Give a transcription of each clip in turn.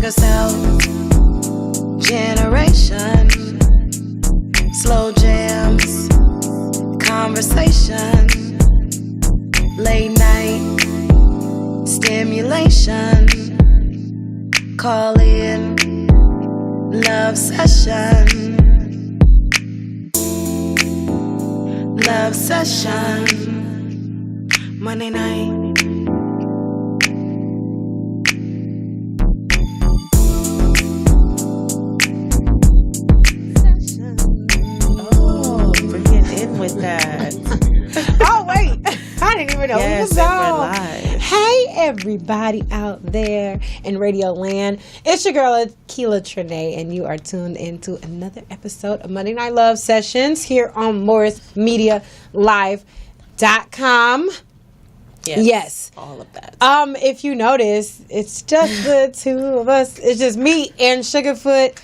like a self-generation. Slow jams, conversation, late night stimulation. Call in love session. Love session. Monday night. With that. Oh wait, I didn't even know we was on. Live. Hey everybody out there in Radio Land, it's your girl Akila Trinae, and you are tuned into another episode of Monday Night Love Sessions here on MorrisMediaLive.com. Yes, all of that. If you notice, it's just the two of us. It's just me and Sugarfoot.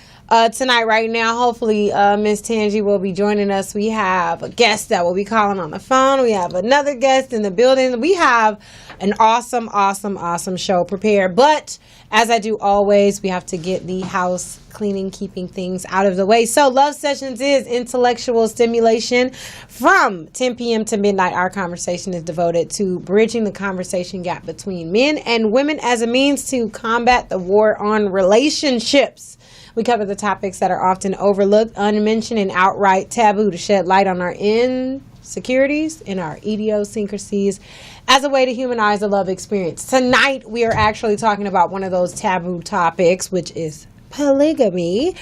Tonight, right now, hopefully, Miss Tangi will be joining us. We have a guest that will be calling on the phone. We have another guest in the building. We have an awesome show prepared. But as I do always, we have to get the house cleaning, keeping things out of the way. So Love Sessions is intellectual stimulation. From 10 p.m. to midnight, our conversation is devoted to bridging the conversation gap between men and women as a means to combat the war on relationships. We cover the topics that are often overlooked, unmentioned, and outright taboo to shed light on our insecurities and our idiosyncrasies as a way to humanize the love experience. Tonight, we are actually talking about one of those taboo topics, which is polygamy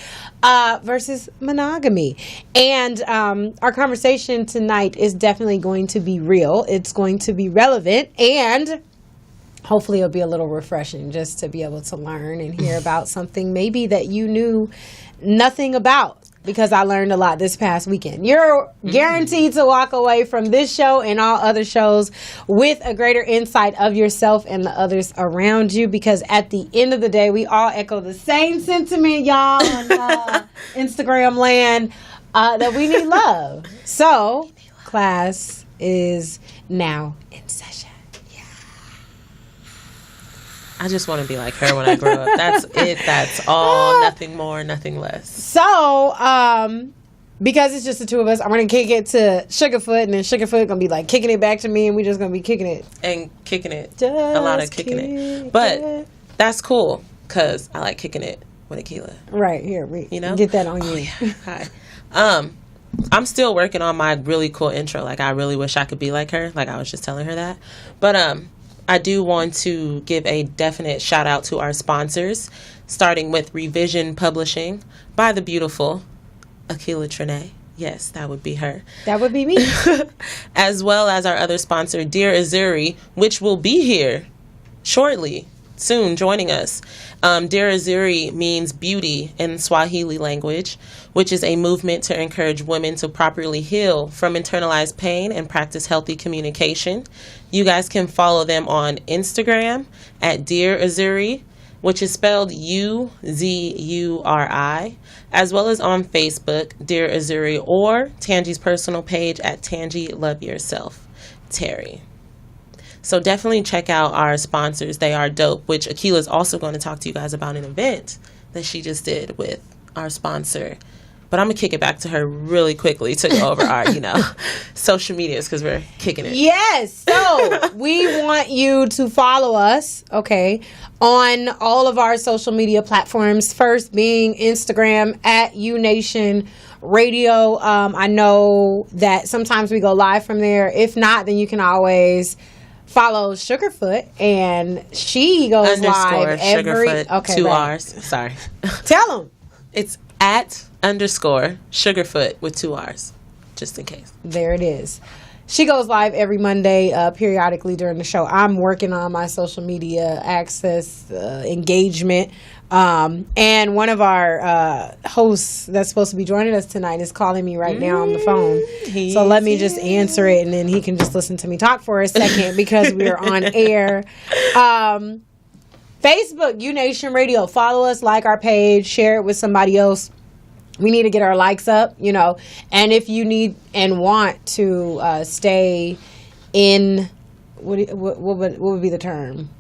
versus monogamy. And our conversation tonight is definitely going to be real. It's going to be relevant, and hopefully it'll be a little refreshing just to be able to learn and hear about something maybe that you knew nothing about, because I learned a lot this past weekend. You're guaranteed to walk away from this show and all other shows with a greater insight of yourself and the others around you, because at the end of the day, we all echo the same sentiment, y'all, on Instagram land, that we need love. So, class is now in session. I just want to be like her when I grow up. That's it. That's all. Nothing more, nothing less. So, because it's just the two of us, I'm going to kick it to Sugarfoot, and then Sugarfoot going to be like kicking it back to me, and we just going to be kicking it. And kicking it. Just a lot of kicking it. But that's cool, because I like kicking it with Akila. Right. Here, you know? Get that on you. Yeah. Hi. I'm still working on my really cool intro. Like, I really wish I could be like her. Like, I was just telling her that. But, I do want to give a definite shout out to our sponsors, starting with Revision Publishing by the beautiful Akila Trinae. Yes, that would be her. That would be me. As well as our other sponsor, Dear Azuri, which will be here shortly, soon, joining us. Dear Azuri means beauty in Swahili language, which is a movement to encourage women to properly heal from internalized pain and practice healthy communication. You guys can follow them on Instagram at Dear Azuri, which is spelled Uzuri, as well as on Facebook, Dear Azuri, or Tangi's personal page at Tangi Love Yourself, Terry. So definitely check out our sponsors. They are dope, which Akila is also going to talk to you guys about an event that she just did with our sponsor. But I'm going to kick it back to her really quickly to go over our, social medias, because we're kicking it. Yes. So we want you to follow us, okay, on all of our social media platforms. First being Instagram at UNation Radio. I know that sometimes we go live from there. If not, then you can always follow Sugarfoot, and she goes live every Sugarfoot, 2 R's. Sorry. Tell them. It's at _Sugarfoot with 2 R's, just in case. There it is. She goes live every Monday, periodically during the show. I'm working on my social media access, engagement. And one of our hosts that's supposed to be joining us tonight is calling me right now on the phone. So let me just answer it, and then he can just listen to me talk for a second because we are on air. Facebook, UNation Radio. Follow us, like our page, share it with somebody else. We need to get our likes up, And if you need and want to stay in, what would be the term?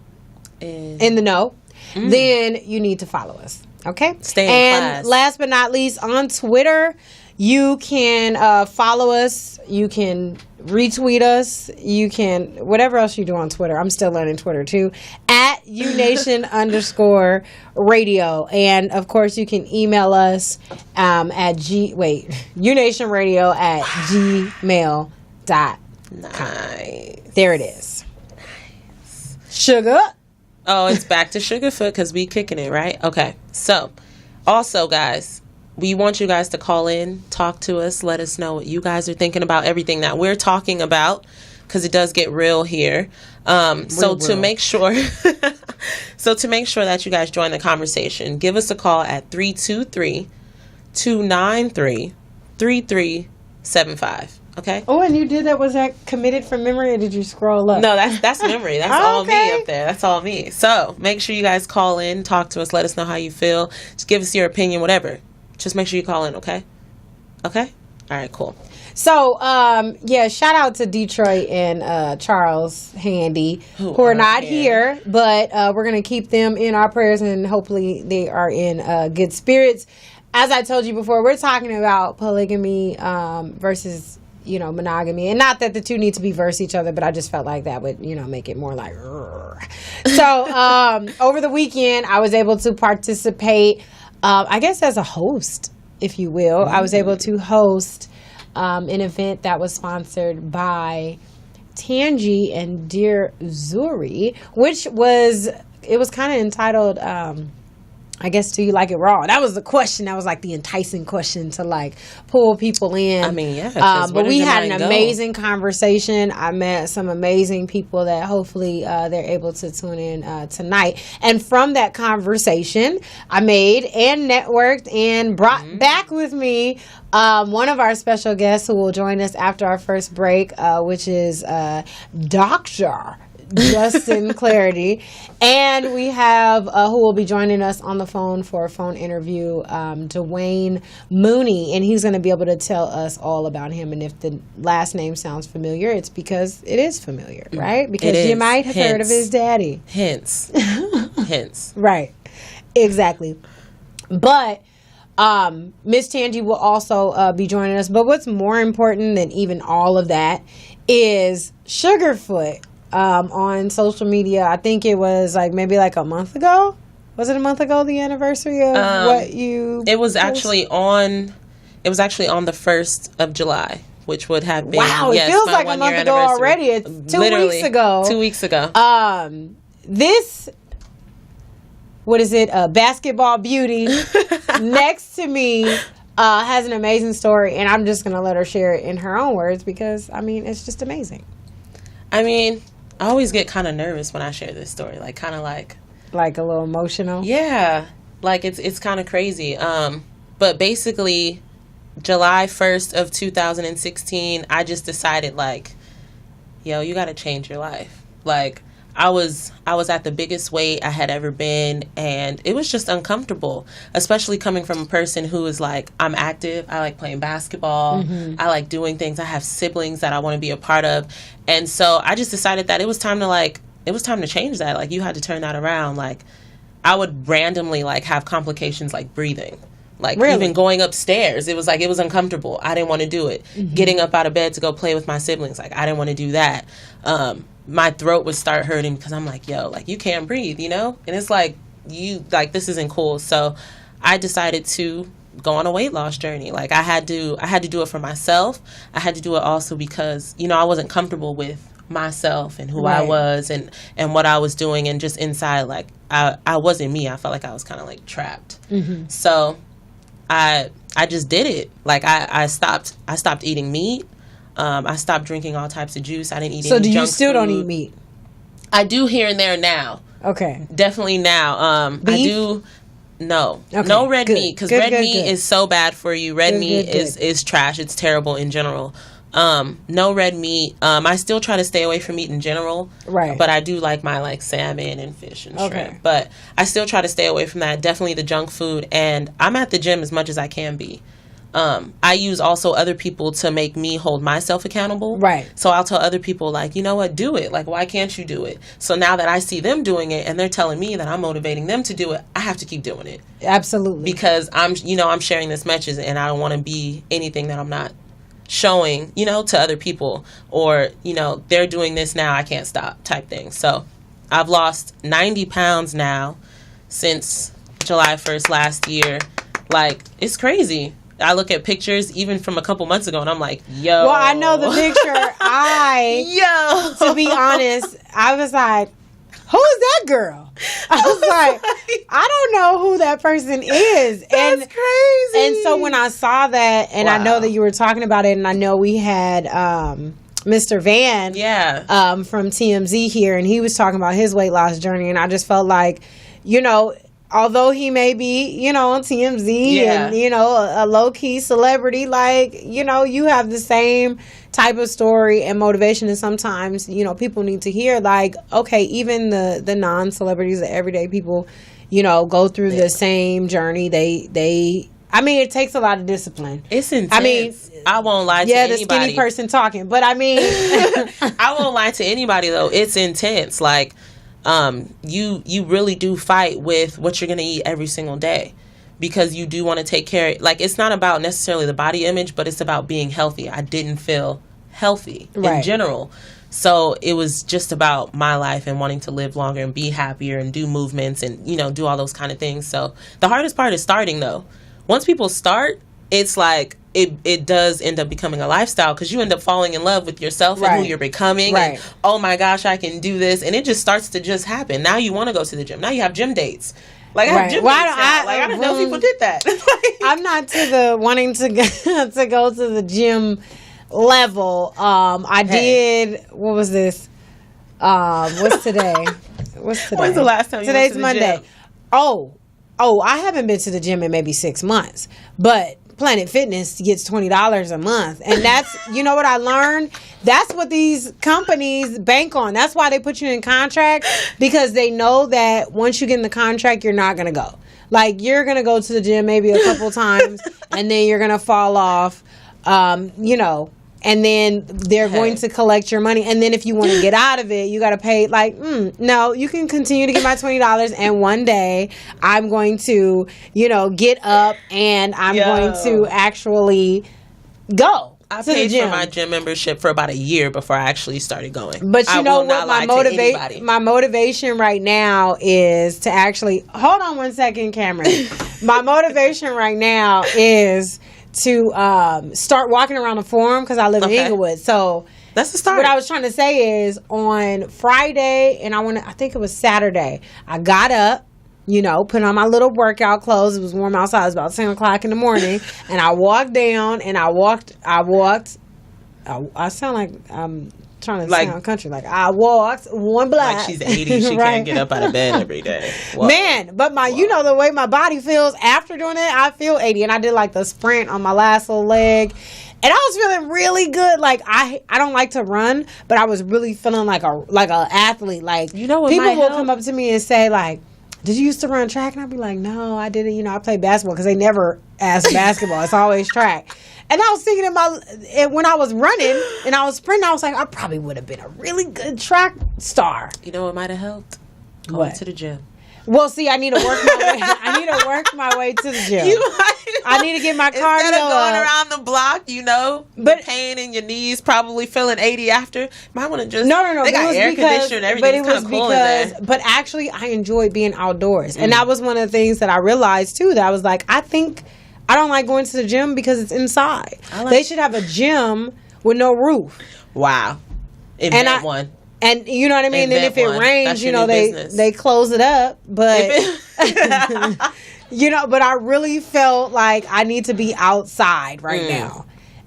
In the know. then you need to follow us. Okay? Stay in and class. last but not least, on Twitter, you can follow us. You can retweet us. You can, whatever else you do on Twitter. I'm still learning Twitter too. At UNation_radio. And of course, you can email us at unationradio@gmail.com. Nice. There it is. Sugar. Oh, it's back to Sugarfoot because we kicking it, right? Okay. So, also, guys, we want you guys to call in, talk to us, let us know what you guys are thinking about everything that we're talking about, because it does get real here. To make sure, that you guys join the conversation, give us a call at 323-293-3375. Okay. Oh, and you did that. Was that committed from memory, or did you scroll up? No, that's memory. That's all me up there. That's all me. So make sure you guys call in, talk to us, let us know how you feel. Just give us your opinion, whatever. Just make sure you call in, okay? Okay? All right, cool. So, shout out to Detroit and Charles Handy, who are not here, but we're going to keep them in our prayers, and hopefully they are in good spirits. As I told you before, we're talking about polygamy versus monogamy, and not that the two need to be versus each other, but I just felt like that would make it more like so over the weekend I was able to participate, I guess as a host, if you will. I was able to host an event that was sponsored by Tangi and Dear Zuri, which was kind of entitled I guess, do you like it raw? That was the question. That was like the enticing question to like pull people in. I mean, yeah. But we had an amazing conversation. I met some amazing people that hopefully they're able to tune in tonight. And from that conversation, I made and networked and brought back with me one of our special guests who will join us after our first break, which is Dr. Justin Clarity, and we have who will be joining us on the phone for a phone interview, Dwayne Mooney, and he's going to be able to tell us all about him. And if the last name sounds familiar, it's because it is familiar, right? Because you might have heard of his daddy. Hints. Right, exactly. But Miss Tangi will also be joining us. But what's more important than even all of that is Sugarfoot. On social media, I think it was maybe a month ago. Was it a month ago, the anniversary of what you... It was actually on the 1st of July, which would have been... Wow, it feels like a month ago already. It's 2 weeks ago. 2 weeks ago. This... What is it? Basketball beauty next to me has an amazing story, and I'm just going to let her share it in her own words because, it's just amazing. I always get kind of nervous when I share this story, like a little emotional. Yeah, it's kind of crazy. But basically, July 1st of 2016, I just decided yo, you got to change your life. I was at the biggest weight I had ever been, and it was just uncomfortable, especially coming from a person who is I'm active. I like playing basketball. I like doing things. I have siblings that I want to be a part of. And so I just decided that it was time to change that. You had to turn that around. I would randomly have complications breathing. Really? Even going upstairs, it was it was uncomfortable. I didn't want to do it. Getting up out of bed to go play with my siblings, I didn't want to do that. My throat would start hurting because I'm yo, you can't breathe, And it's this isn't cool. So I decided to go on a weight loss journey. I had to do it for myself. I had to do it also because, I wasn't comfortable with myself and who I was and what I was doing, and just inside, I wasn't me. I felt like I was kind of trapped. So I just did it. I stopped eating meat. I stopped drinking all types of juice. I didn't eat any junk food. So do you still don't eat meat? I do here and there now. Okay. Definitely now. Beef? I do. No. Okay. No red meat, because red meat is so bad for you. Red meat is trash. It's terrible in general. No red meat. I still try to stay away from meat in general. Right. But I do like my salmon and fish and shrimp. But I still try to stay away from that. Definitely the junk food. And I'm at the gym as much as I can be. I use also other people to make me hold myself accountable. Right. So I'll tell other people, like, you know what, do it. Like, why can't you do it? So now that I see them doing it and they're telling me that I'm motivating them to do it, I have to keep doing it. Absolutely. Because I'm sharing this message and I don't want to be anything that I'm not showing, to other people, or, they're doing this now, I can't stop type thing. So I've lost 90 pounds now since July 1st last year. Like, it's crazy. I look at pictures even from a couple months ago and I'm like, yo. Well, I know the picture. To be honest, I was like, who is that girl? I was like, I don't know who that person is. That's crazy. And so when I saw that, and I know that you were talking about it, and I know we had Mr. Van from TMZ here, and he was talking about his weight loss journey, and I just felt like, although he may be, on TMZ and, a low-key celebrity, like, you have the same type of story and motivation. And sometimes, people need to hear, like, okay, even the non-celebrities, the everyday people, go through the same journey. It takes a lot of discipline. It's intense. I won't lie to anybody. The skinny person talking. But, I won't lie to anybody, though. It's intense. Like, you really do fight with what you're going to eat every single day, because you do want to take care. Like, it's not about necessarily the body image, but it's about being healthy. I didn't feel healthy in general. So it was just about my life and wanting to live longer and be happier and do movements and, do all those kind of things. So the hardest part is starting, though. Once people start, it's like it does end up becoming a lifestyle, because you end up falling in love with yourself and who you're becoming. And, oh my gosh, I can do this. And it just starts to just happen. Now you want to go to the gym. Now you have gym dates. Like, I have gym dates now. I didn't know people did that. I'm not to the wanting to go to the gym level. I did, what was this? What's today? When's the last time you went to the Monday. gym? Oh, I haven't been to the gym in maybe 6 months. But Planet Fitness gets $20 a month. And that's, what I learned? That's what these companies bank on. That's why they put you in contract, because they know that once you get in the contract, you're not going to go. Like, you're going to go to the gym maybe a couple times, and then you're going to fall off, and then they're going to collect your money. And then if you want to get out of it, you got to pay. Like, no, you can continue to get my $20. And one day I'm going to, get up and I'm going to actually go. I paid for my gym membership for about a year before I actually started going. But you know what? My motivation right now is to actually... Hold on one second, Cameron. My motivation right now is to start walking around the Forum, because I live in Inglewood. So that's the start. What I was trying to say is, on Friday, and I think it was Saturday, I got up, put on my little workout clothes. It was warm outside. It was about 10 o'clock in the morning. And I walked down, and I walked. I sound like I'm trying to sound country. Like, I walked one block. Like she's 80. She can't get up out of bed every day. Whoa. Man, but the way my body feels after doing it, I feel 80. And I did like the sprint on my last little leg. And I was feeling really good. Like, I don't like to run, but I was really feeling like a athlete. Like, what people will come up to me and say, like, did you used to run track? And I'd be like, no, I didn't. I played basketball, because they never ask basketball. It's always track. And I was thinking when I was running and I was sprinting, I was like, I probably would have been a really good track star. You know what might have helped? Going to the gym. Well, see, I need to work my way. I need to work my way to the gym. I need to get my cardio. Instead of going around the block, but pain in your knees, probably feeling 80 after. Might want to just no. They got air conditioning and everything. But it was because. But actually, I enjoy being outdoors, and that was one of the things that I realized too. That I was like, I don't like going to the gym because it's inside. They should have a gym with no roof. Wow. Invent one. And you know what I mean? Then if it rains, they close it up. But but I really felt like I need to be outside right now.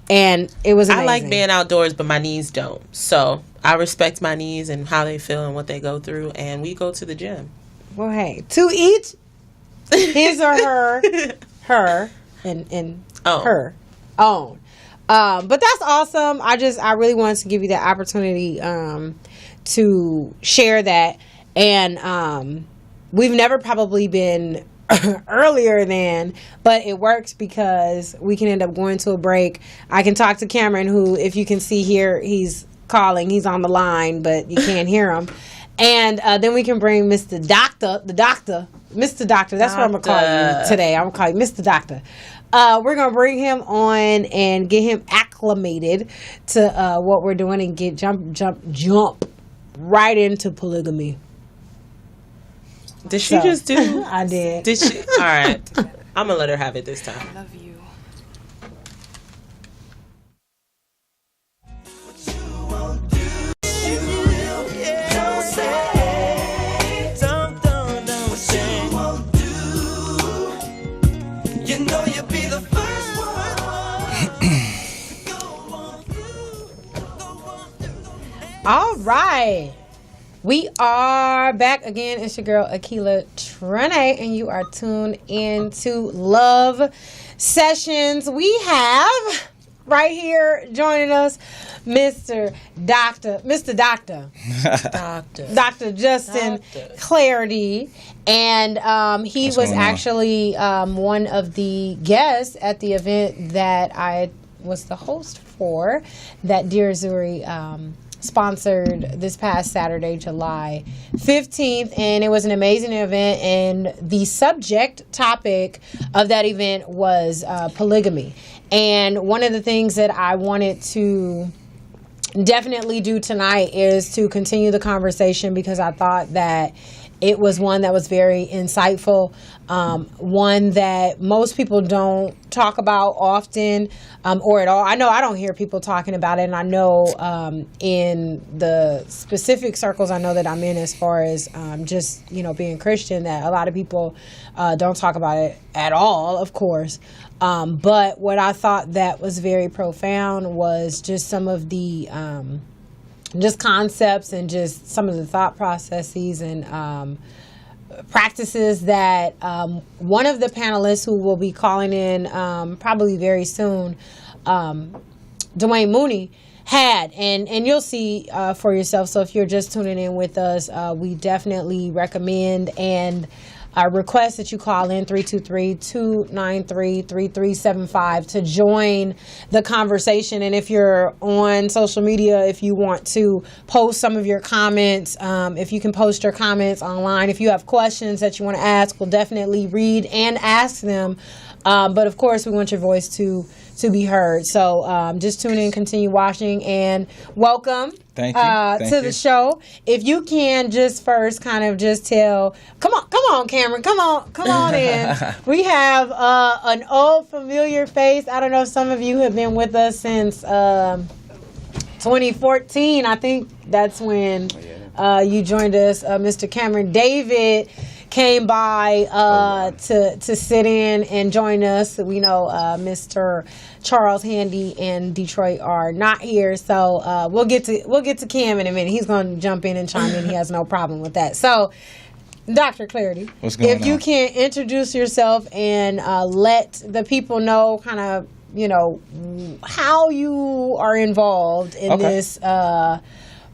And it was amazing. I like being outdoors, but my knees don't. So I respect my knees and how they feel and what they go through, and we go to the gym. Well, hey, to each his or her and her own. But that's awesome. I really wanted to give you that opportunity to share that. And we've never probably been earlier than, but it works because we can end up going to a break. I can talk to Cameron, who, if you can see here, he's calling. He's on the line, but you can't hear him. And then we can bring Mr. Doctor, Mr. Doctor. That's what I'm going to call you today. I'm going to call you Mr. Doctor. We're going to bring him on and get him acclimated to what we're doing and get jump right into polygamy. Did she just do? I did. Did she? All right. I'm going to let her have it this time. I love you. All right. We are back again. It's your girl, Akila Trene, and you are tuned into Love Sessions. We have right here joining us Mr. Doctor Justin Clarity. And he was actually one of the guests at the event that I was the host for, that Dear Zuri sponsored this past Saturday, July 15th, and it was an amazing event, and the subject topic of that event was polygamy. And one of the things that I wanted to definitely do tonight is to continue the conversation, because I thought that it was one that was very insightful, one that most people don't talk about often or at all. I know I don't hear people talking about it, and I know in the specific circles I know that I'm in, as far as just, being Christian, that a lot of people don't talk about it at all, of course. But what I thought that was very profound was just some of the just concepts and just some of the thought processes and practices that one of the panelists, who will be calling in probably very soon, Dwayne Mooney, had. And you'll see for yourself. So if you're just tuning in with us, we definitely recommend and request that you call in 323-293-3375 to join the conversation. And if you're on social media, if you want to post some of your comments, if you can post your comments online, if you have questions that you want to ask, we'll definitely read and ask them. But of course, we want your voice to be heard. So just tune in, continue watching, and welcome Thank you. the show. If you can just first kind of just tell, come on, Cameron, come on in. We have an old familiar face. I don't know if some of you have been with us since 2014. I think that's when you joined us. Mr. Cameron David came by to sit in and join us. We know Mr. Charles Handy and Detroit are not here, so we'll get to Cam in a minute. He's going to jump in and chime in. He has no problem with that. So, Dr. Clarity, what's going on? If you can introduce yourself and let the people know kind of, how you are involved in this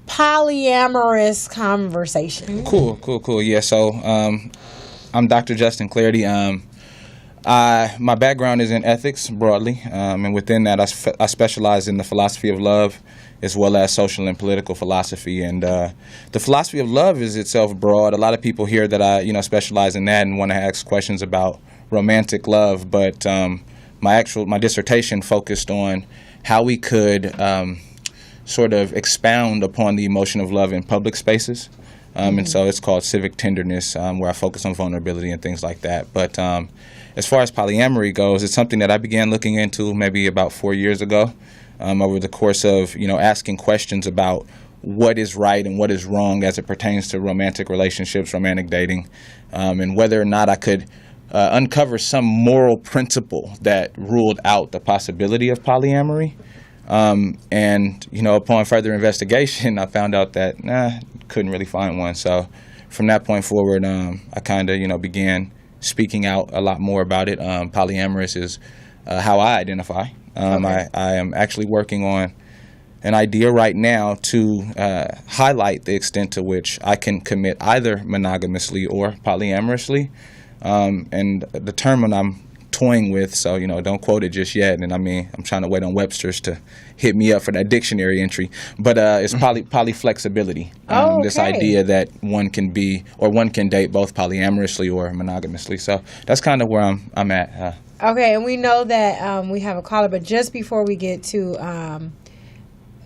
polyamorous conversation. Cool. Yeah, so I'm Dr. Justin Clarity. My background is in ethics broadly, and within that I specialize in the philosophy of love, as well as social and political philosophy. And the philosophy of love is itself broad. A lot of people hear that I specialize in that and want to ask questions about romantic love, but my dissertation focused on how we could sort of expound upon the emotion of love in public spaces. And so it's called civic tenderness, where I focus on vulnerability and things like that. But as far as polyamory goes, it's something that I began looking into maybe about 4 years ago, over the course of, asking questions about what is right and what is wrong as it pertains to romantic relationships, romantic dating, and whether or not I could uncover some moral principle that ruled out the possibility of polyamory. And upon further investigation, I found out that couldn't really find one. So from that point forward, I kind of began speaking out a lot more about it. Polyamorous is how I identify. I am actually working on an idea right now to highlight the extent to which I can commit either monogamously or polyamorously. And the term that I'm toying with, so, you know, don't quote it just yet. And I mean, I'm trying to wait on Webster's to hit me up for that dictionary entry. But it's polyflexibility. This idea that one can date both polyamorously or monogamously. So that's kind of where I'm at. Okay, and we know that we have a caller, but just before we get to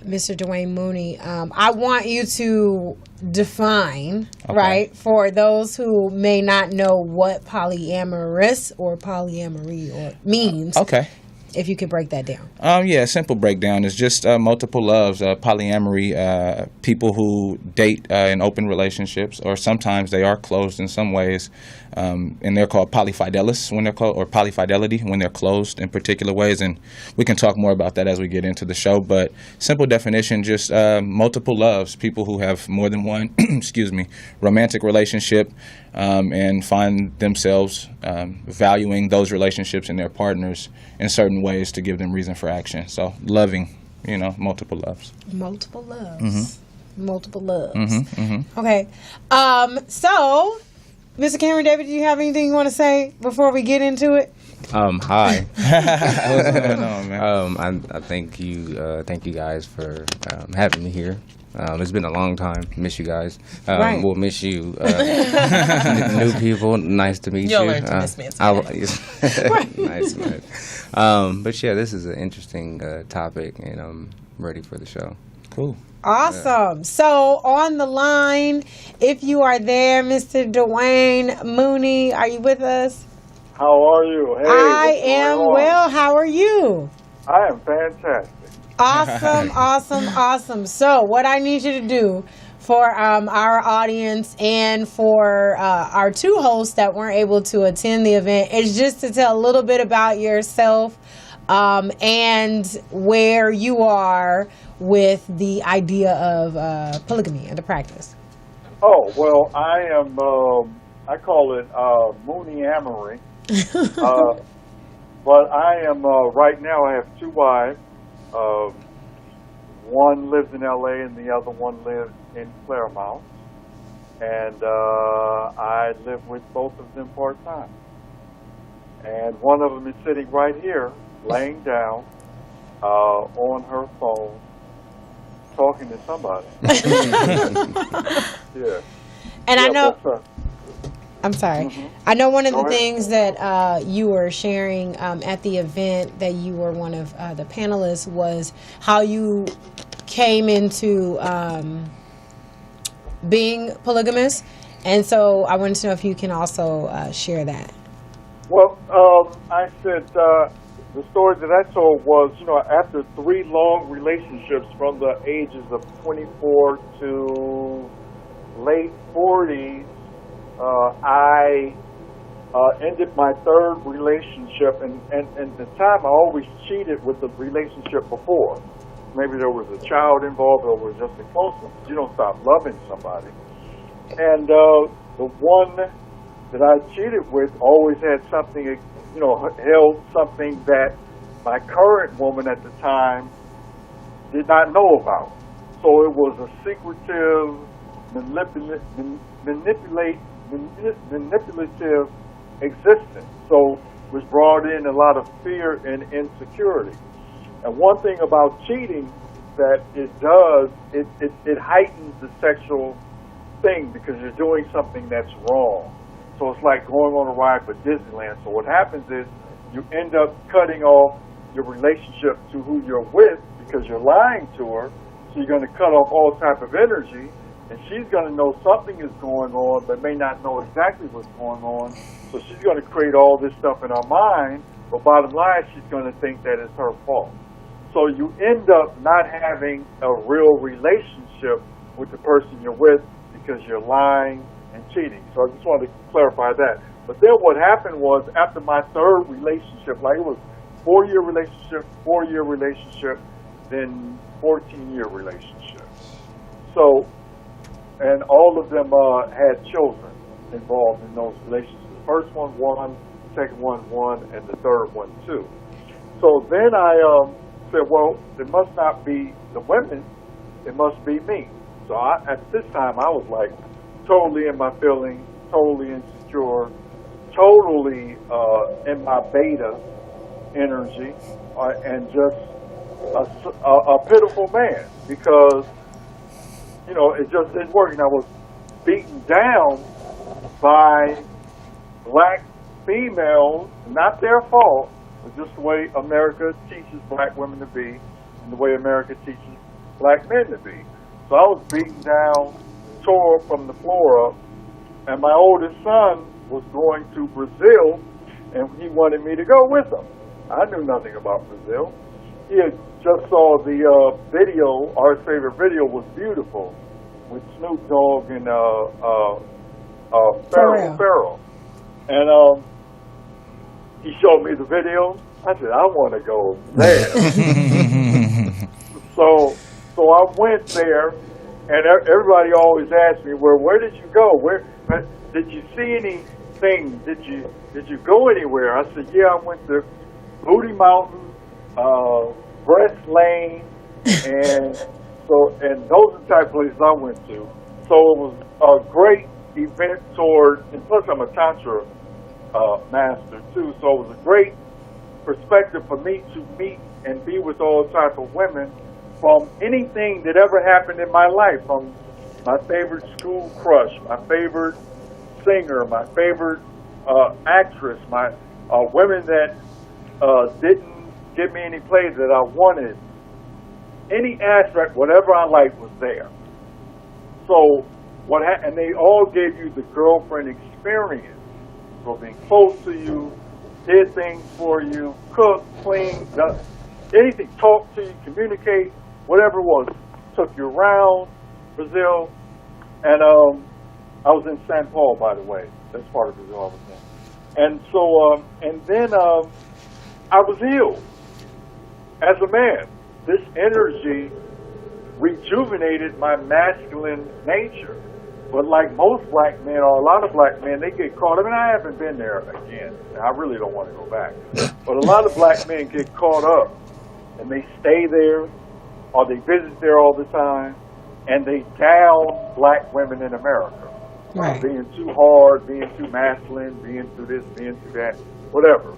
Mr. Dwayne Mooney, I want you to define, right, for those who may not know what polyamorous or polyamory means. Okay. If you could break that down. Yeah, simple breakdown is just multiple loves. Polyamory, people who date in open relationships, or sometimes they are closed in some ways, and they're called polyfidelis when they're or polyfidelity when they're closed in particular ways. And we can talk more about that as we get into the show. But simple definition, just multiple loves, people who have more than one, romantic relationship, and find themselves valuing those relationships and their partners in certain ways to give them reason for action. So loving, multiple loves. Multiple loves. Mm-hmm. Multiple loves. Mm-hmm, mm-hmm. Okay. So, Mr. Cameron David, do you have anything you want to say before we get into it? Hi. What's going on, man? I thank you guys for having me here. It's been a long time. Miss you guys. Right. We'll miss you. New people. Nice to meet You'll you. learn to miss me. Nice. But yeah, this is an interesting topic, and I'm ready for the show. Cool. Awesome. Yeah. So on the line, if you are there, Mr. Dwayne Mooney, are you with us? How are you? Hey, I am well. How are you? I am fantastic. Awesome. So what I need you to do for our audience and for our two hosts that weren't able to attend the event is just to tell a little bit about yourself and where you are with the idea of polygamy and the practice. Oh, well, I am, I call it Moonyamory. But I am, right now I have two wives. One lives in L.A. and the other one lives in Claremont. And I live with both of them part-time. And one of them is sitting right here, laying down on her phone, talking to somebody. Yeah. And yeah, I know... but, I'm sorry. Mm-hmm. I know one of the Go ahead. things that you were sharing at the event that you were one of the panelists was how you came into being polygamous. And so I wanted to know if you can also share that. Well, I said the story that I told was, after 3 long relationships from the ages of 24 to late 40s, I ended my 3rd relationship, and at the time I always cheated with the relationship before. Maybe there was a child involved or it was just a closeness. You don't stop loving somebody. And the one that I cheated with always had something, held something that my current woman at the time did not know about. So it was a secretive, manipulative existence. So which brought in a lot of fear and insecurity. And one thing about cheating that it does, it heightens the sexual thing because you're doing something that's wrong. So it's like going on a ride for Disneyland. So what happens is you end up cutting off your relationship to who you're with because you're lying to her. So you're going to cut off all type of energy, and she's going to know something is going on, but may not know exactly what's going on. So she's going to create all this stuff in her mind, but bottom line, she's going to think that it's her fault. So you end up not having a real relationship with the person you're with because you're lying and cheating. So I just wanted to clarify that. But then what happened was after my 3rd relationship, like it was 4-year relationship, then 14-year relationship. So, and all of them had children involved in those relationships. The first one, 1, second one, 1, and the third one, 2. So then I said, well, it must not be the women, it must be me. So at this time, I was like totally in my feelings, totally insecure, totally in my beta energy and just a pitiful man because, you know, it just didn't work. And I was beaten down by black females, not their fault, but just the way America teaches black women to be and the way America teaches black men to be. So I was beaten down, tore from the floor up, and my oldest son was going to Brazil, and he wanted me to go with him. I knew nothing about Brazil. He had just saw the video. Our favorite video was Beautiful with Snoop Dogg and Pharrell. And he showed me the video. I said, I want to go there. So I went there, and everybody always asks me, "Well, where did you go? Where did you see anything? Did you go anywhere?" I said, "Yeah, I went to Booty Mountain, Breast Lane, and those are the type of places I went to." So it was a great event and plus I'm a Tantra master too, so it was a great perspective for me to meet and be with all type of women from anything that ever happened in my life, from my favorite school crush, my favorite singer, my favorite actress, my women that didn't give me any play that I wanted. Any aspect, whatever I liked was there. So and they all gave you the girlfriend experience. So being close to you, did things for you, cook, clean, anything, talk to you, communicate, whatever it was. Took you around Brazil, and I was in São Paulo, by the way. That's part of Brazil I was in. And so, and then I was healed as a man. This energy rejuvenated my masculine nature. But like most black men, or a lot of black men, they get caught. I mean, I haven't been there again. I really don't want to go back. But a lot of black men get caught up, and they stay there, or they visit there all the time, and they down black women in America. Right. Being too hard, being too masculine, being too this, being too that, whatever.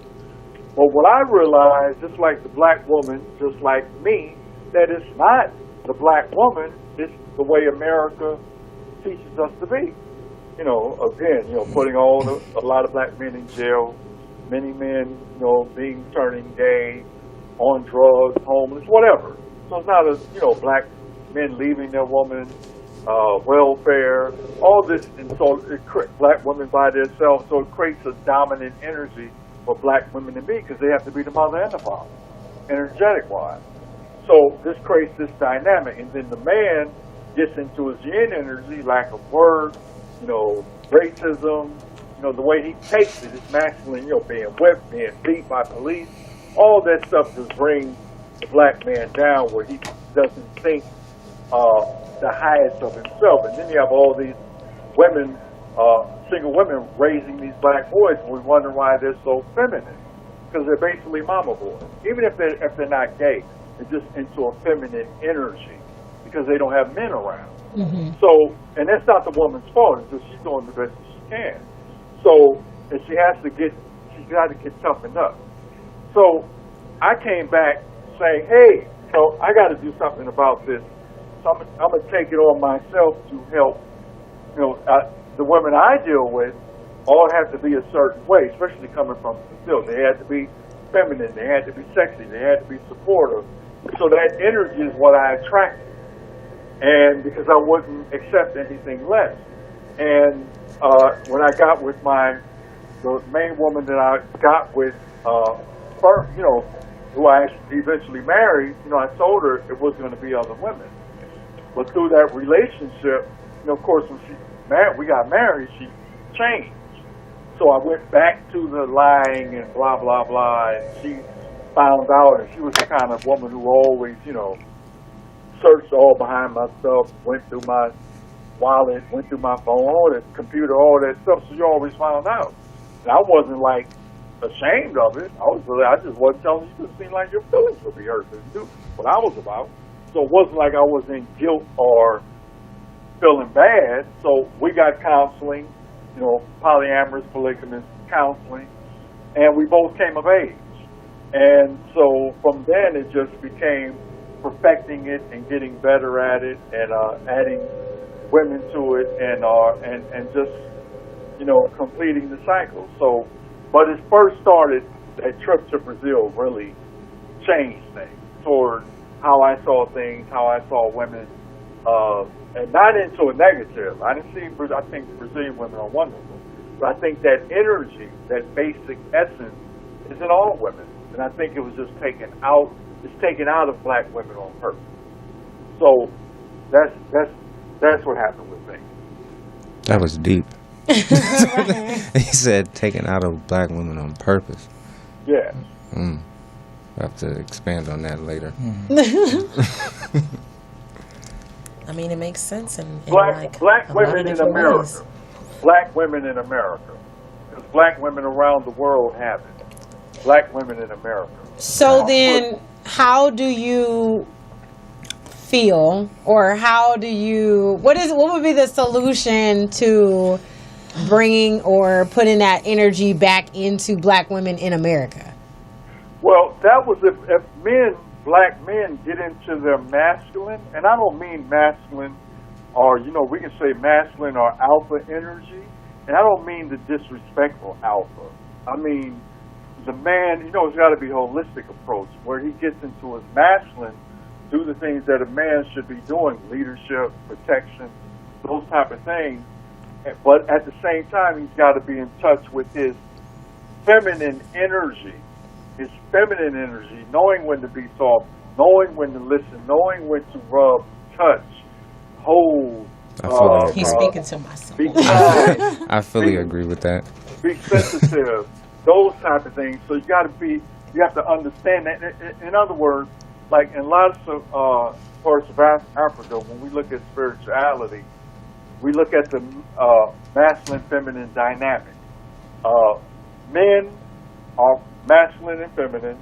But what I realized, just like the black woman, just like me, that it's not the black woman, it's the way America teaches us to be. You know, again, you know, putting a lot of black men in jail, many men, you know, turning gay, on drugs, homeless, whatever. So it's not black men leaving their woman, welfare, all this, and so black women by themselves. So it creates a dominant energy for black women to be because they have to be the mother and the father, energetic wise. So this creates this dynamic, and then the man gets into his yin energy, lack of work, racism, the way he takes it, it's masculine, being whipped, being beat by police, all that stuff just brings the black man down where he doesn't think the highest of himself. And then you have all these women, single women raising these black boys, and we wonder why they're so feminine, because they're basically mama boys. Even if they're not gay, they're just into a feminine energy because they don't have men around. Mm-hmm. So, and that's not the woman's fault. It's just she's doing the best she can. So, and she's got to get toughened up. So, I came back saying, hey, so I got to do something about this. So I'm going to take it on myself to help, the women I deal with all have to be a certain way, especially coming from Brazil. They had to be feminine, they had to be sexy, they had to be supportive. So that energy is what I attracted. And because I wouldn't accept anything less. And when I got with the main woman that I got with first, who I eventually married, I told her it was going to be other women. But through that relationship, of course, when we got married, she changed. So I went back to the lying and blah, blah, blah, and she found out, and she was the kind of woman who always, searched all behind my stuff, went through my wallet, went through my phone, all that computer, all that stuff, so you always found out. And I wasn't, ashamed of it. I just wasn't telling you. It seemed like your feelings would be hurt. Because you knew what I was about. So it wasn't like I was in guilt or feeling bad. So we got counseling, polyamorous, polygamous counseling, and we both came of age. And so from then it just became perfecting it and getting better at it, and adding women to it, and just, you know, completing the cycle. So, but it first started, that trip to Brazil really changed things toward how I saw things, how I saw women, and not into a negative. I think Brazilian women are wonderful, but I think that energy, that basic essence, is in all women, and I think it was just taken out. It's taken out of black women on purpose. So that's what happened with me. That was deep. He said taken out of black women on purpose. Yeah. I'll have to expand on that later. I mean, it makes sense in Black like black a lot of women in different America. ways. Black women in America. Because black women around the world have it. Black women in America. So then, how do you feel, or how do you? What would be the solution to bringing or putting that energy back into black women in America? Well, that was if black men get into their masculine, and I don't mean masculine, or, you know, we can say masculine or alpha energy, and I don't mean the disrespectful alpha. I mean the man, you know, it's got to be a holistic approach where he gets into his masculine, do the things that a man should be doing, leadership, protection, those type of things. But at the same time, he's got to be in touch with his feminine energy, knowing when to be soft, knowing when to listen, knowing when to rub, touch, hold. He's speaking to myself. Be kind, I fully agree with that. be sensitive, those type of things. So you have to understand that. In other words, like in lots of parts of Africa, when we look at spirituality, we look at the masculine feminine dynamic. Men are masculine and feminine,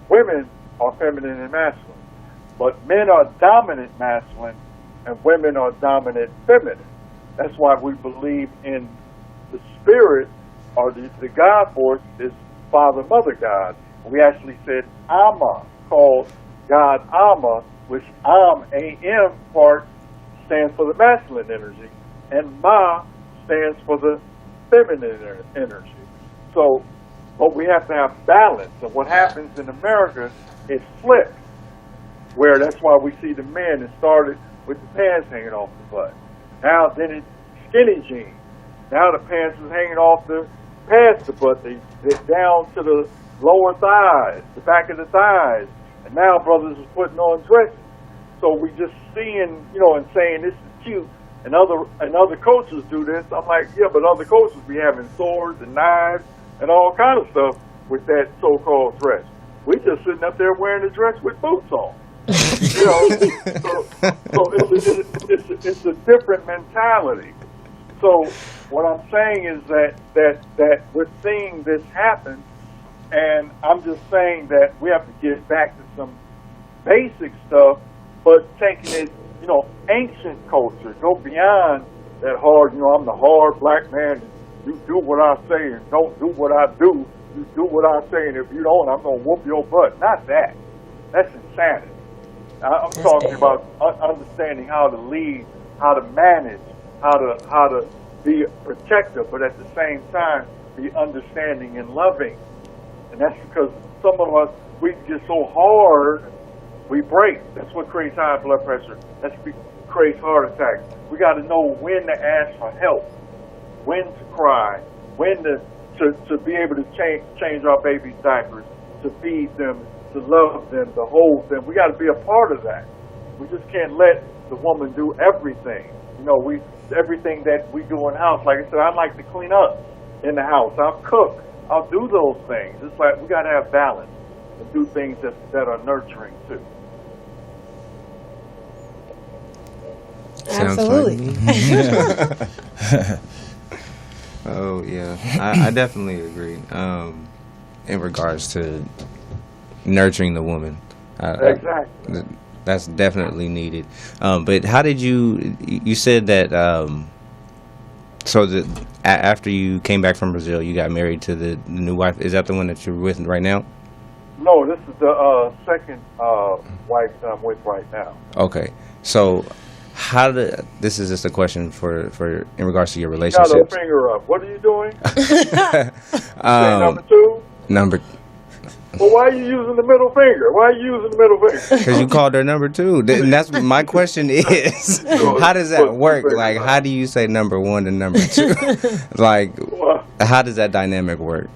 women are feminine and masculine. But men are dominant masculine and women are dominant feminine. That's why we believe in the spirit, or the God force is Father, Mother God. We actually said Amma, called God Amma, which A-M part stands for the masculine energy, and Ma stands for the feminine energy. So, but we have to have balance. And what happens in America is flipped, where that's why we see the men, it started with the pants hanging off the butt. Now then it's skinny jeans. Now the pants is hanging off past the butt, they're down to the lower thighs, the back of the thighs. And now brothers is putting on dresses. So we just seeing, you know, and saying this is cute. And other coaches do this. I'm like, yeah, but other coaches be having swords and knives and all kind of stuff with that so-called dress. We just sitting up there wearing a dress with boots on. You know, so it's a different mentality. So what I'm saying is that we're seeing this happen, and I'm just saying that we have to get back to some basic stuff, but taking it, you know, ancient culture, go beyond that hard, you know, I'm the hard black man, you do what I say and don't do what I do, you do what I say, and if you don't, I'm going to whoop your butt. Not that. That's insanity. I'm talking about understanding how to lead, how to manage, how to be protective, but at the same time, be understanding and loving. And that's because some of us, we get so hard, we break. That's what creates high blood pressure. That's what creates heart attacks. We got to know when to ask for help, when to cry, when to be able to change our baby's diapers, to feed them, to love them, to hold them. We got to be a part of that. We just can't let the woman do everything. You know, everything that we do in the house. Like I said, I like to clean up in the house. I'll cook. I'll do those things. It's like we got to have balance and do things that are nurturing too. Absolutely. Oh yeah, I definitely agree. In regards to nurturing the woman, Exactly. That's definitely needed. But how did you said that So after you came back from Brazil, you got married to the new wife. Is that the one that you're with right now? No, this is the second wife that I'm with right now. Okay. So this is just a question for in regards to your Got relationships. her finger up. What are you doing? Say number two? Number, Well, why are you using the middle finger? Why are you using the middle finger? because you called her number two. And that's my question is, how does that work? Like, how do you say number one and number two? Like, Well, how does that dynamic work?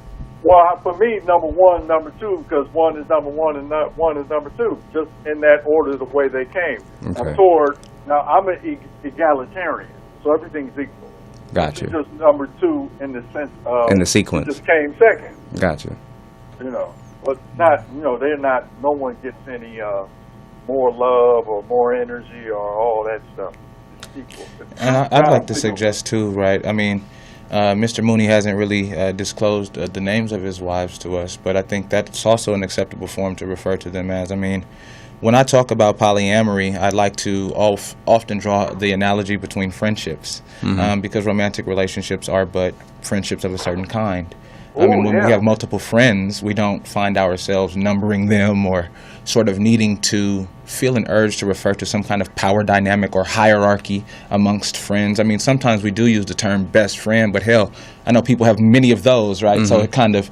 well, for me, number one, number two, because one is number one and one is number two, just in that order, the way they came. Okay. Now I'm an egalitarian, so everything's equal. Gotcha. It's just number two in the sense of In the sequence. it just came second, Gotcha. you know. But not, they're not. No one gets any more love or more energy or all that stuff. It's equal. And I'd like to suggest too, right? I mean, Mr. Mooney hasn't really disclosed the names of his wives to us, but I think that's also an acceptable form to refer to them as. I mean, when I talk about polyamory, I like to often draw the analogy between friendships, because romantic relationships are but friendships of a certain kind. I mean, when we have multiple friends, we don't find ourselves numbering them or sort of needing to feel an urge to refer to some kind of power dynamic or hierarchy amongst friends. I mean, sometimes we do use the term best friend, but hell, I know people have many of those, right? So it kind of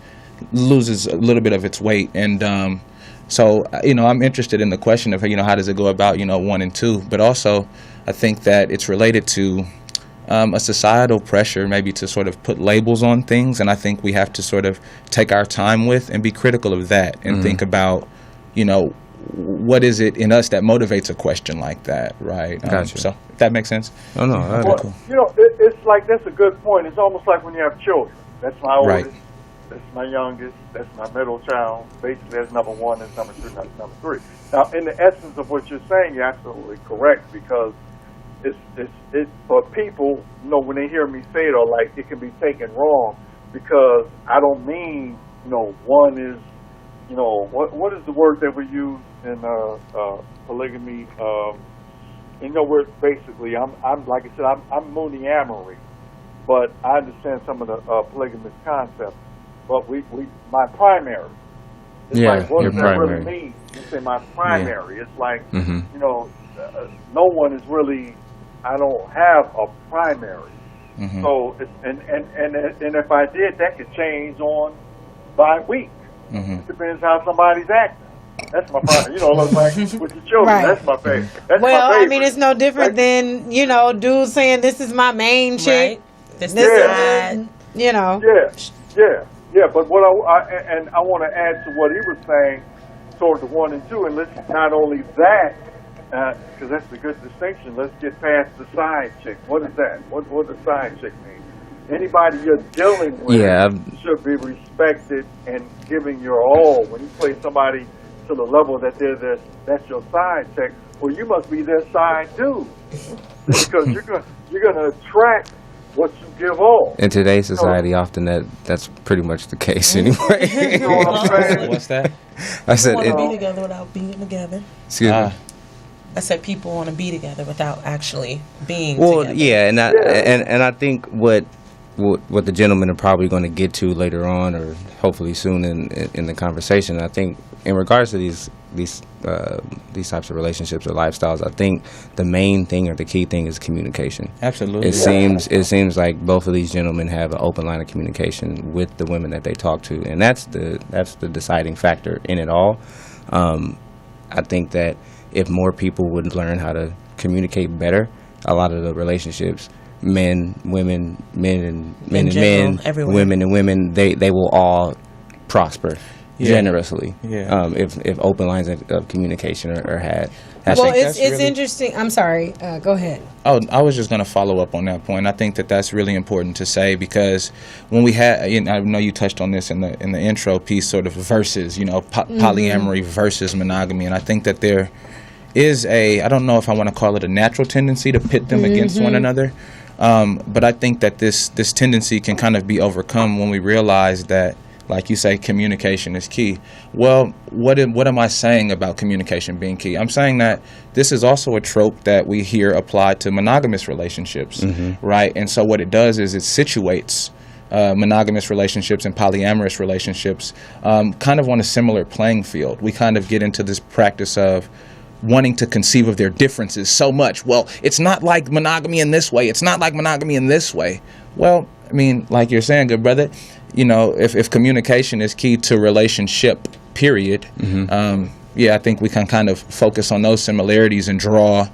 loses a little bit of its weight. And so, I'm interested in the question of, how does it go about, 1 and 2? But also, I think that it's related to a societal pressure maybe to sort of put labels on things, and I think we have to sort of take our time with and be critical of that and think about, what is it in us that motivates a question like that, right? Gotcha. So if that makes sense. Oh, no. Well, Cool. it's like, that's a good point. It's almost like when you have children. That's my oldest. Right. That's my youngest. That's my middle child. Basically, that's number one. That's number two. That's number three. Now, in the essence of what you're saying, you're absolutely correct, because it's for people, when they hear me say it, or like it can be taken wrong, because I don't mean, one is, what is the word that we use in polygamy? Where basically I'm like I said, I'm Monogamy, but I understand some of the polygamous concepts. But my primary. It's like, what your does primary. that really mean? You say my primary. It's like, Mm-hmm. no one is really. I don't have a primary. Mm-hmm. So and if I did, that could change on by week. Mm-hmm. It depends how somebody's acting. That's my primary. Like with the children. Right. That's my favorite. That's Well, my favorite. I mean, it's no different than, dudes saying this is my main chick. Right? This This Yeah. is, Yeah. But what I want to add to what he was saying toward the 1 and 2, and let's not only that, because that's a good distinction. Let's get past the side chick. What is that? What does side chick mean? Anybody you're dealing with should be respected and giving your all. When you play somebody to the level that that's your side chick, well, you must be their side dude, because you're gonna attract what you give all. In today's society, often that's pretty much the case anyway. You know what I'm saying? What's that? I said, Want to be together without being together. excuse me. I said people want to be together without actually being Well, together. yeah, and I think what the gentlemen are probably going to get to later on, or hopefully soon in the conversation, I think in regards to these types of relationships or lifestyles, I think the main thing or the key thing is communication. Absolutely. It seems like both of these gentlemen have an open line of communication with the women that they talk to, and that's the deciding factor in it all. I think that if more people would learn how to communicate better, a lot of the relationships, men, women, everywhere. women and women, they will all prosper generously. Yeah. If open lines of communication are had. I Well, think it's that's really- interesting. I'm sorry. Go ahead. Oh, I was just going to follow up on that point. I think that that's really important to say, because when we had, I know you touched on this in the intro piece, sort of versus, polyamory versus monogamy, and I think that there is I don't know if I want to call it a natural tendency to pit them against one another, but I think that this tendency can kind of be overcome when we realize that like you say, communication is key. Well, what am I saying about communication being key? I'm saying that this is also a trope that we hear applied to monogamous relationships, right? And so what it does is it situates monogamous relationships and polyamorous relationships kind of on a similar playing field. We kind of get into this practice of wanting to conceive of their differences so much. Well, it's not like monogamy in this way. It's not like monogamy in this way. Well, I mean, like you're saying, good brother, if communication is key to relationship, period, I think we can kind of focus on those similarities and draw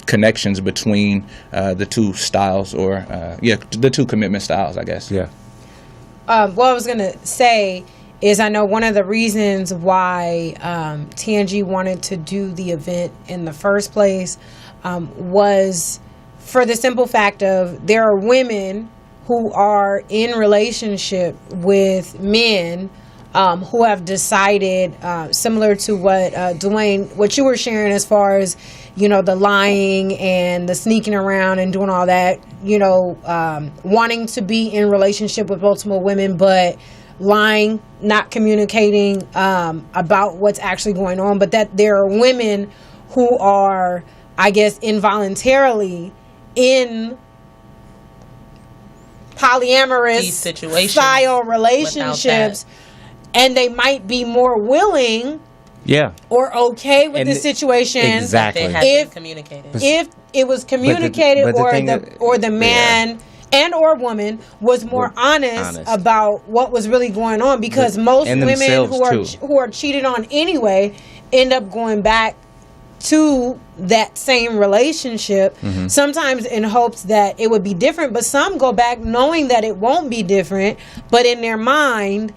connections between the two styles, or the two commitment styles, I guess. Yeah. What I was going to say is, I know one of the reasons why Tangi wanted to do the event in the first place was for the simple fact of there are women who are in relationship with men who have decided, similar to what Dwayne, what you were sharing as far as, the lying and the sneaking around and doing all that, wanting to be in relationship with multiple women, but lying, not communicating about what's actually going on, but that there are women who are, I guess, involuntarily in polyamorous style relationships, and they might be more willing or okay with the situation exactly if it was communicated, or the man and or woman was more honest about what was really going on, because most women who are cheated on anyway end up going back to that same relationship, sometimes in hopes that it would be different, but some go back knowing that it won't be different, but in their mind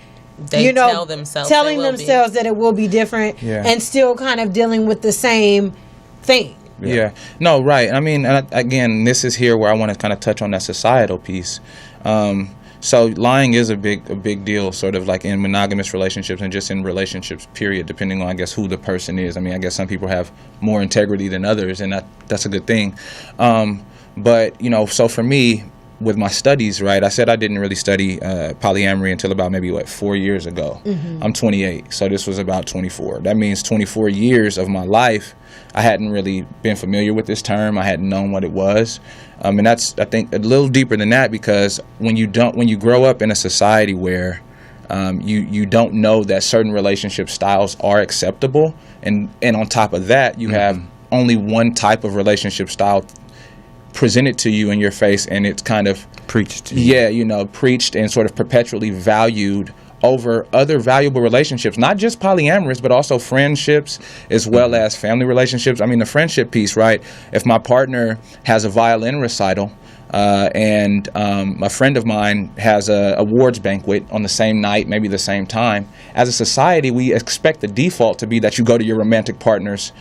they tell themselves that it will be different, and still kind of dealing with the same thing. Yeah. No, right. I mean, again, this is here where I want to kind of touch on that societal piece. So lying is a big deal, sort of like in monogamous relationships and just in relationships, period, depending on, I guess, who the person is. I mean, I guess some people have more integrity than others, and that's a good thing. But, so for me, with my studies, right, I said I didn't really study polyamory until about maybe 4 years ago. I'm 28, so this was about 24. That means 24 years of my life I hadn't really been familiar with this term. I hadn't known what it was, and that's, I think, a little deeper than that, because when you grow up in a society where you don't know that certain relationship styles are acceptable, and on top of that you have only one type of relationship style presented to you in your face, and it's kind of preached to you. Preached and sort of perpetually valued over other valuable relationships, not just polyamorous, but also friendships, as well as family relationships. I mean, the friendship piece, right? If my partner has a violin recital and a friend of mine has a awards banquet on the same night, maybe the same time, as a society, we expect the default to be that you go to your romantic partner's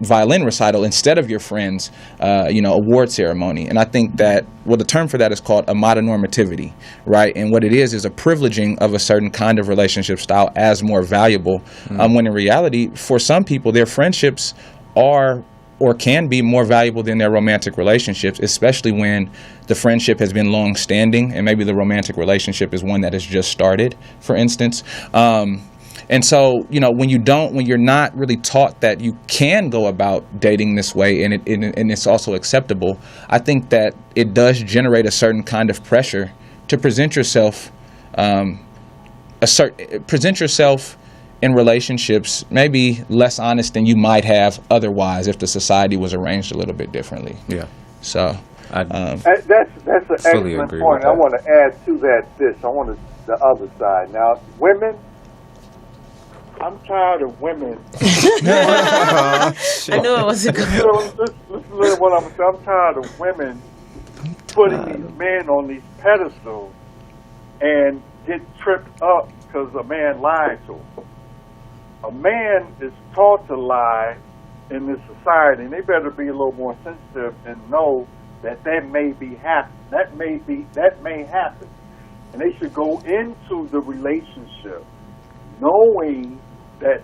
violin recital instead of your friend's award ceremony. And I think that, the term for that is called amatonormativity, right? And what it is a privileging of a certain kind of relationship style as more valuable, when in reality, for some people, their friendships are or can be more valuable than their romantic relationships, especially when the friendship has been long-standing and maybe the romantic relationship is one that has just started, for instance. And so, when you're not really taught that you can go about dating this way and it's also acceptable, I think that it does generate a certain kind of pressure to present yourself in relationships maybe less honest than you might have otherwise if the society was arranged a little bit differently. Yeah. So that's an excellent point. I want to add to that the other side. Now, women, I'm tired of women. I knew it was a good Listen to what I'm saying. I'm tired of women putting these men on these pedestals and get tripped up because a man lied to them. A man is taught to lie in this society, and they better be a little more sensitive and know that may happen, and they should go into the relationship knowing that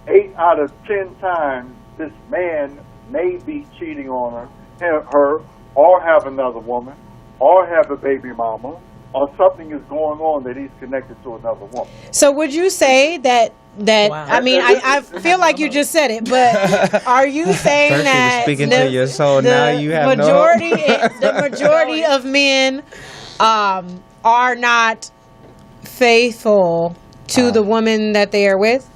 8 out of 10 times this man may be cheating on her, or have another woman, or have a baby mama, or something is going on that he's connected to another woman. So would you say that Wow. I mean I feel like you just said it, but are you saying First you were that speaking to your soul, now you have majority no the majority of men are not faithful to the woman that they are with?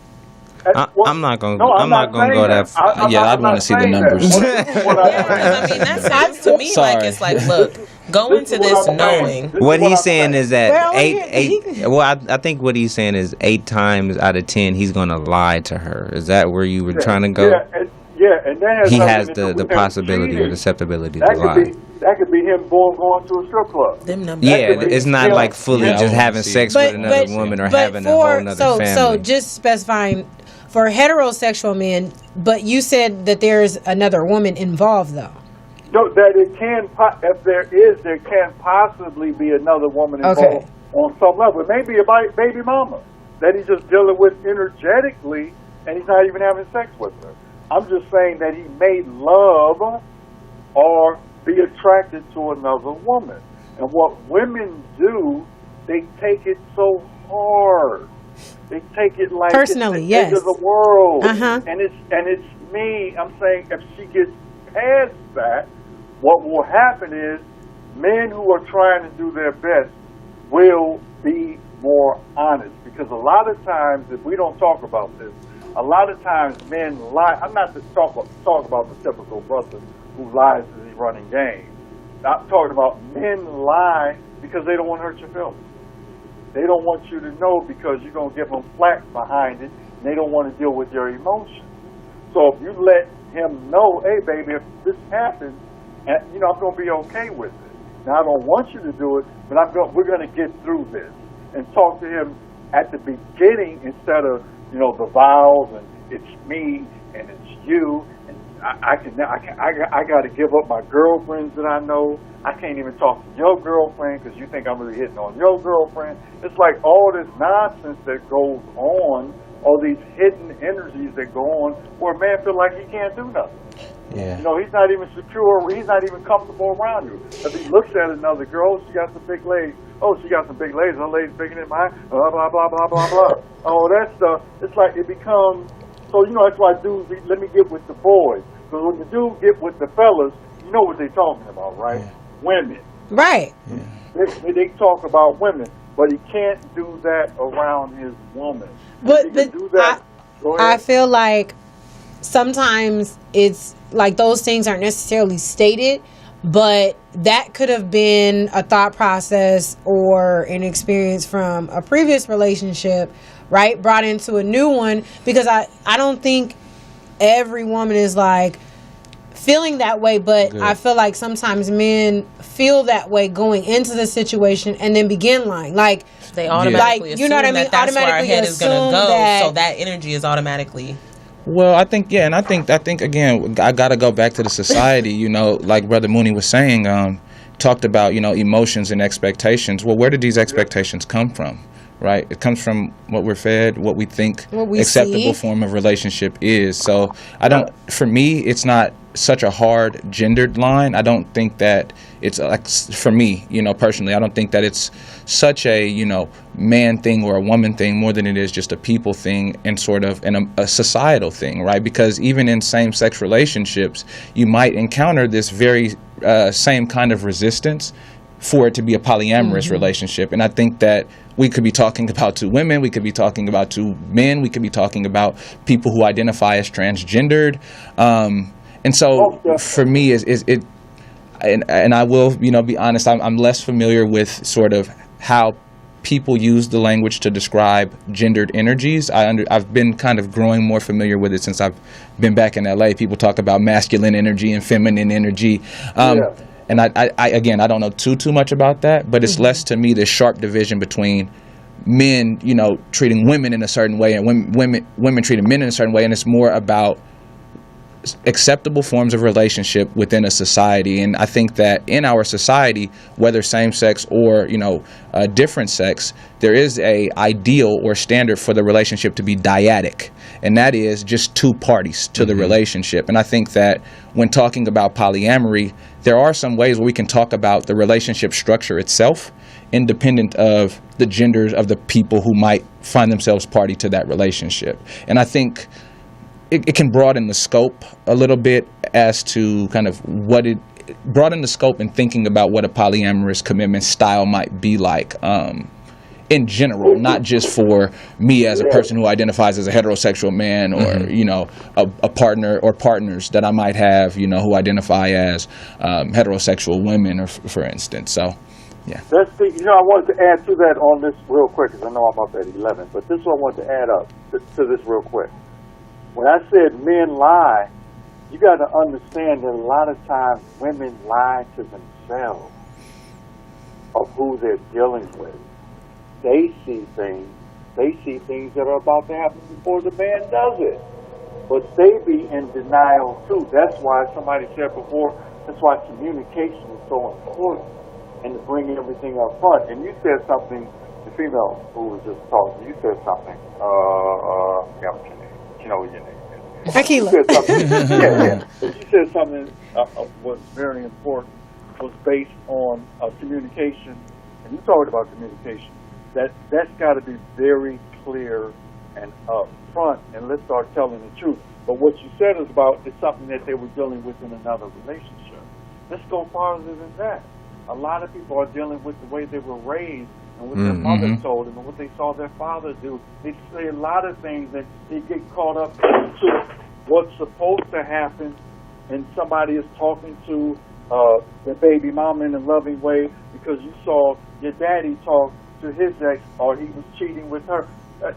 I'm not gonna. I'm not gonna go that far. Yeah, I'd wanna see the numbers. I mean, that sounds to me like it's like, look, go into this knowing. What he's saying is that Well, eight. Well, I think what he's saying is 8 times out of 10 he's gonna lie to her. Is that where you were trying to go? And that He has something to do the with him possibility or cheating. the susceptibility That to lie. could be him going to a strip club. Them numbers. Yeah, it's not like fully Yeah, I just wanna having see sex it. with another woman or having a whole nother so family. just specifying for heterosexual men, but you said that there's another woman involved though. No, that it can, if there can possibly be another woman involved Okay. on some level. It may be a baby mama that he's just dealing with energetically, and he's not even having sex with her. I'm just saying that he may love or be attracted to another woman. And what women do, they take it so hard. They take it like Personally, it's the end yes. of the world. Uh-huh. And it's me. I'm saying if she gets past that, what will happen is men who are trying to do their best will be more honest. Because a lot of times, if we don't talk about this, a lot of times men lie. I'm not to talk about the typical brother who lies as he's running game. I'm talking about men lie because they don't want to hurt your feelings. They don't want you to know because you're going to give them flack behind it, and they don't want to deal with your emotions. So if you let him know, hey, baby, if this happens, and, I'm going to be okay with it. Now, I don't want you to do it, but we're going to get through this. And talk to him at the beginning instead of, the vows and it's me and it's you. And I got to give up my girlfriends that I know. I can't even talk to your girlfriend because you think I'm really hitting on your girlfriend. It's like all this nonsense that goes on, all these hidden energies that go on, where a man feel like he can't do nothing. Yeah. He's not even secure. He's not even comfortable around you. If he looks at another girl, she got some big legs. Oh, she got some big legs. Her legs bigger than mine. Blah, blah, blah, blah, blah, blah. Oh, that stuff. It's like it becomes, so, that's why dudes, let me get with the boys. Because when the dudes get with the fellas, you know what they're talking about, right? Yeah. Women. Right. They talk about women, but he can't do that around his woman. But He can do that. Go I ahead. feel like sometimes it's like those things aren't necessarily stated, but that could have been a thought process or an experience from a previous relationship, right? Brought into a new one, because I don't think every woman is like feeling that way, but Good. I feel like sometimes men feel that way going into the situation and then begin lying. Like They automatically Like, you know what I assume mean? that that's where our Automatically head is going assume to go, that- so that energy is automatically. Well, I think again, I got to go back to the society. Like Brother Mooney was saying, talked about emotions and expectations. Well, where did these expectations come from? Right, it comes from what we're fed, what we think What we acceptable see. form of relationship is. So for me, it's not such a hard gendered line. I don't think that it's like, for me, personally, I don't think that it's such a, man thing or a woman thing more than it is just a people thing and sort of a societal thing, right? Because even in same-sex relationships, you might encounter this very same kind of resistance for it to be a polyamorous relationship. And I think that we could be talking about 2 women, we could be talking about 2 men, we could be talking about people who identify as transgendered. And so for me, and I will, be honest, I'm less familiar with sort of how people use the language to describe gendered energies. I've been kind of growing more familiar with it since I've been back in LA. People talk about masculine energy and feminine energy. And I don't know too much about that, but it's less to me the sharp division between men, treating women in a certain way and women treating men in a certain way, and it's more about acceptable forms of relationship within a society. And I think that in our society, whether same-sex or different sex, there is a ideal or standard for the relationship to be dyadic, and that is just 2 parties to the relationship. And I think that when talking about polyamory, there are some ways where we can talk about the relationship structure itself independent of the genders of the people who might find themselves party to that relationship. And I think it can broaden the scope a little bit as to kind of broaden the scope in thinking about what a polyamorous commitment style might be like in general, not just for me as a person who identifies as a heterosexual man, or you know, a partner or partners that I might have, you know, who identify as heterosexual women, or for instance. So yeah, Let's see. You know, I wanted to add to that on this real quick, because I know I'm up at 11, but this is what I wanted to add up to this real quick. When I said men lie, you got to understand that a lot of times women lie to themselves of who they're dealing with. They see things that are about to happen before the man does it. But they be in denial too. That's why somebody said before, that's why communication is so important, and to bring everything up front. And you said something, the female who was just talking, you said something, yeah, what's your name? You know what your name is. Akila. You said something, yeah. But you said something was very important, was based on communication. And you talked about communication. That's got to be very clear and upfront, and let's start telling the truth. But what you said is something that they were dealing with in another relationship. Let's go farther than that. A lot of people are dealing with the way they were raised and what their mother told them and what they saw their father do. They say a lot of things that they get caught up into what's supposed to happen, and somebody is talking to the baby mama in a loving way because you saw your daddy talk to his ex, or he was cheating with her.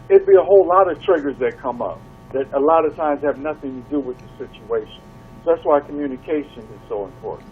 It'd be a whole lot of triggers that come up that a lot of times have nothing to do with the situation. So that's why communication is so important.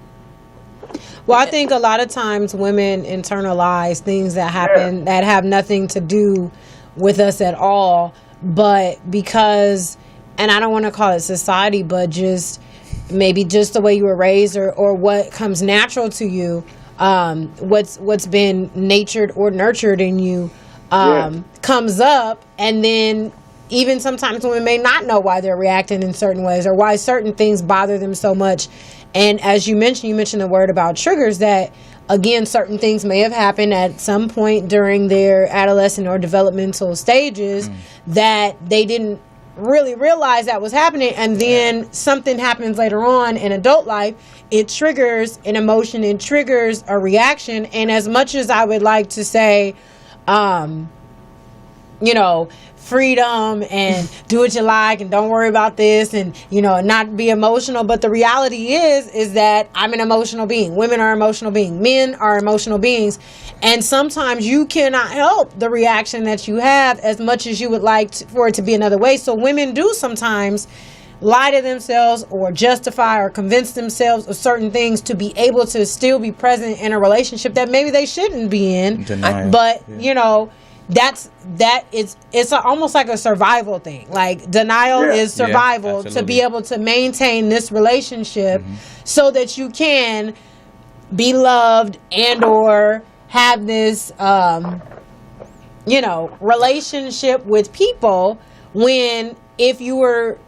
Well, I think a lot of times women internalize things that happen that have nothing to do with us at all, but because, and I don't want to call it society, but just maybe just the way you were raised, or what comes natural to you, what's been natured or nurtured in you comes up, and then even sometimes women may not know why they're reacting in certain ways or why certain things bother them so much. And as you mentioned the word about triggers, that again, certain things may have happened at some point during their adolescent or developmental stages that they didn't really realize that was happening, and then something happens later on in adult life, it triggers an emotion, it triggers a reaction. And as much as I would like to say, you know, freedom and do what you like and don't worry about this, and you know, not be emotional, but the reality is that I'm an emotional being. Women are emotional beings. Men are emotional beings, and sometimes you cannot help the reaction that you have as much as you would like for it to be another way. So women do sometimes lie to themselves or justify or convince themselves of certain things to be able to still be present in a relationship that maybe they shouldn't be in. Denial. But you know, it's almost like a survival thing. Like denial is survival, to be able to maintain this relationship so that you can be loved and or have this you know, relationship with people, when if you were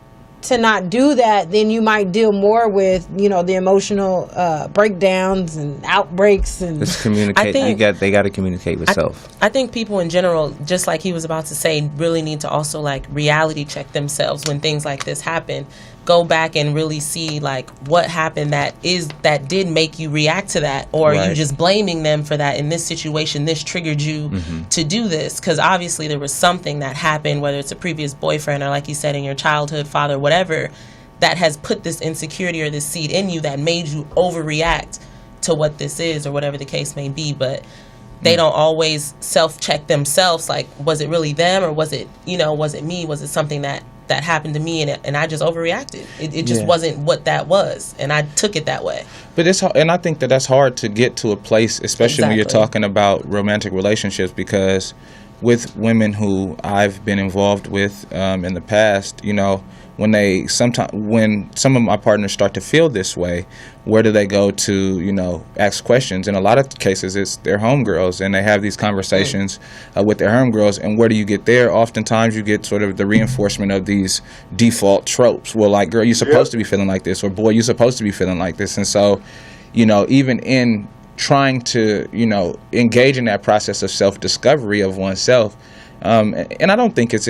to not do that, then you might deal more with, you know, the emotional breakdowns and outbreaks. And just communicate. They got to communicate with self. I think people in general, just like he was about to say, really need to also like reality check themselves when things like this happen. Go back and really see like what happened that did make you react to that, or are you just blaming them for that in this situation? This triggered you to do this because obviously there was something that happened, whether it's a previous boyfriend or like you said in your childhood, father, whatever, that has put this insecurity or this seed in you that made you overreact to what this is or whatever the case may be. But they don't always self-check themselves, like, was it really them, or was it, you know, was it me? Was it something that happened to me and I just overreacted? It just wasn't what that was, and I took it that way. But it's hard, and I think that's hard to get to a place, especially when you're talking about romantic relationships, because with women who I've been involved with in the past, you know, when some of my partners start to feel this way, where do they go to, you know, ask questions? In a lot of cases, it's their homegirls, and they have these conversations with their homegirls. And where do you get there? Oftentimes, you get sort of the reinforcement of these default tropes. Well, like, girl, you're supposed to be feeling like this, or boy, you're supposed to be feeling like this. And so, you know, even in trying to, engage in that process of self-discovery of oneself. And I don't think it's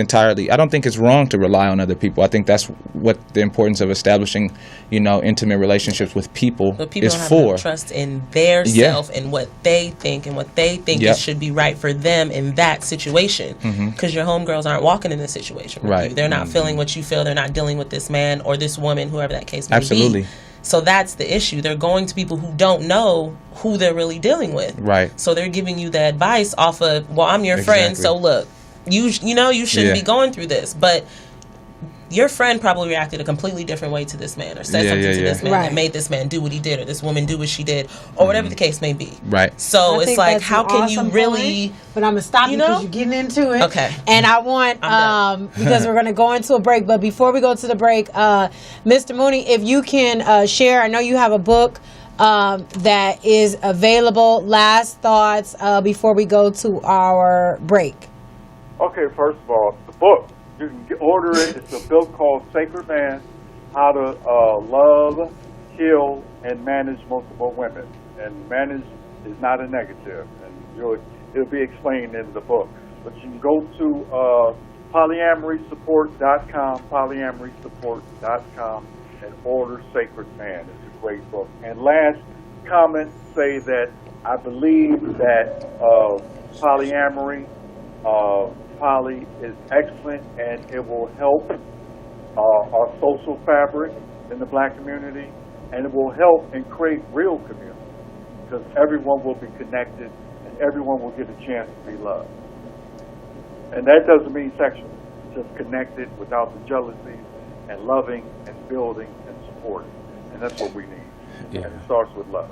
wrong to rely on other people. I think that's what the importance of establishing, intimate relationships with people, but people is don't have for. no trust in their self and what they think it should be right for them in that situation. Because your homegirls aren't walking in this situation with you. They're not feeling what you feel. They're not dealing with this man or this woman, whoever that case may Absolutely. be. So that's the issue. They're going to people who don't know who they're really dealing with. Right. So they're giving you the advice off of, well, I'm your friend, so look, you shouldn't be going through this. But your friend probably reacted a completely different way to this man, or said something to this man that made this man do what he did, or this woman do what she did, or whatever the case may be. Right. So it's like, how can you really... Point, but I'm going to stop you because you're getting into it. Okay. And I want, because we're going to go into a break, but before we go to the break, Mr. Mooney, if you can share, I know you have a book that is available. Last thoughts before we go to our break. Okay, first of all, the book. You can order it. It's a book called Sacred Man, How to Love, Heal, and Manage Multiple Women. And manage is not a negative, and it'll be explained in the book. But you can go to polyamorysupport.com, polyamorysupport.com, and order Sacred Man. It's a great book. And last comment, say that I believe that polyamory, poly is excellent, and it will help our social fabric in the black community, and it will help and create real community, because everyone will be connected and everyone will get a chance to be loved. And that doesn't mean sexual, just connected without the jealousies, and loving and building and supporting. And that's what we need. Yeah. And it starts with love.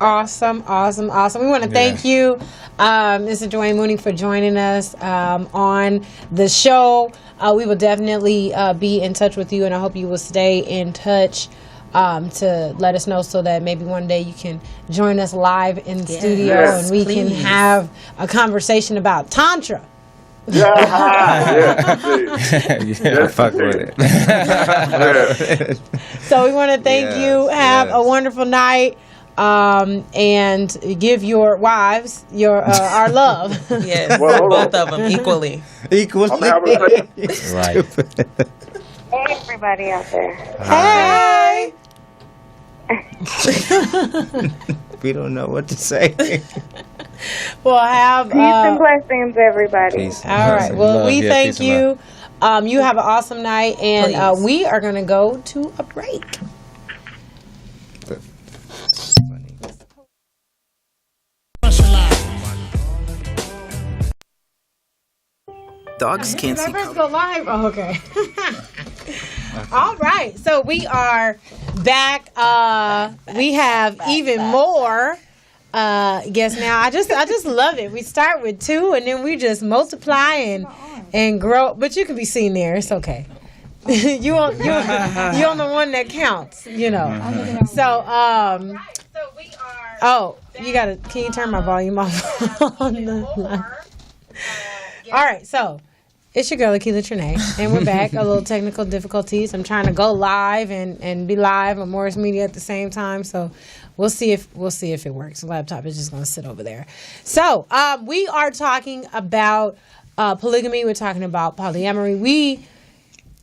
Awesome. We want to thank you, Mr. Dwayne Mooney, for joining us on the show. We will definitely be in touch with you, and I hope you will stay in touch to let us know, so that maybe one day you can join us live in the studio, and we can have a conversation about Tantra. Fuck with it. So we want to thank you. Have a wonderful night. And give your wives our love. Yes, Well, both of them equally. I'm having a Right. Hey, everybody out there. Hey. We don't know what to say. Well, have Peace and blessings, everybody. Peace. all right. Well, Love. we Yeah, thank peace and you. You have an awesome night, and Please. we are going to go to a break. Dogs can't see Let's color. go live. Oh, okay. All right. So we are back. We have even more guests now. I just love it. We start with 2, and then we just multiply and grow. But you can be seen there. It's okay. you on the one that counts. So we are. Oh, can you turn my volume off on the line? All right, so it's your girl Akila Trinae, and we're back. A little technical difficulties. I'm trying to go live and be live on Morris Media at the same time. So we'll see if it works. The laptop is just going to sit over there. So we are talking about polygamy. We're talking about polyamory. We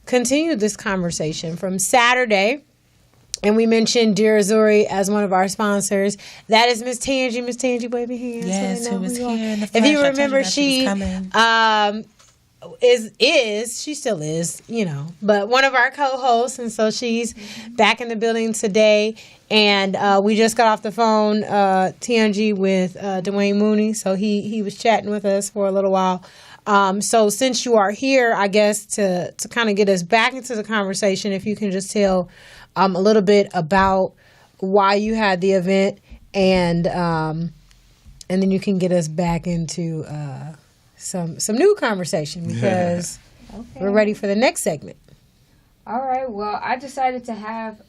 continued this conversation from Saturday. And we mentioned Dear Azuri as one of our sponsors. That is Miss Tangi. Miss Tangi, wave your hands. Yes, who was here in the If flesh. you I remember, told you that she she still is, but one of our co-hosts, and so she's back in the building today. And we just got off the phone, Tangi, with Dwayne Mooney. So he was chatting with us for a little while. So since you are here, I guess to kind of get us back into the conversation, if you can just tell a little bit about why you had the event, and then you can get us back into some new conversation, because we're ready for the next segment. All right. Well, I decided to have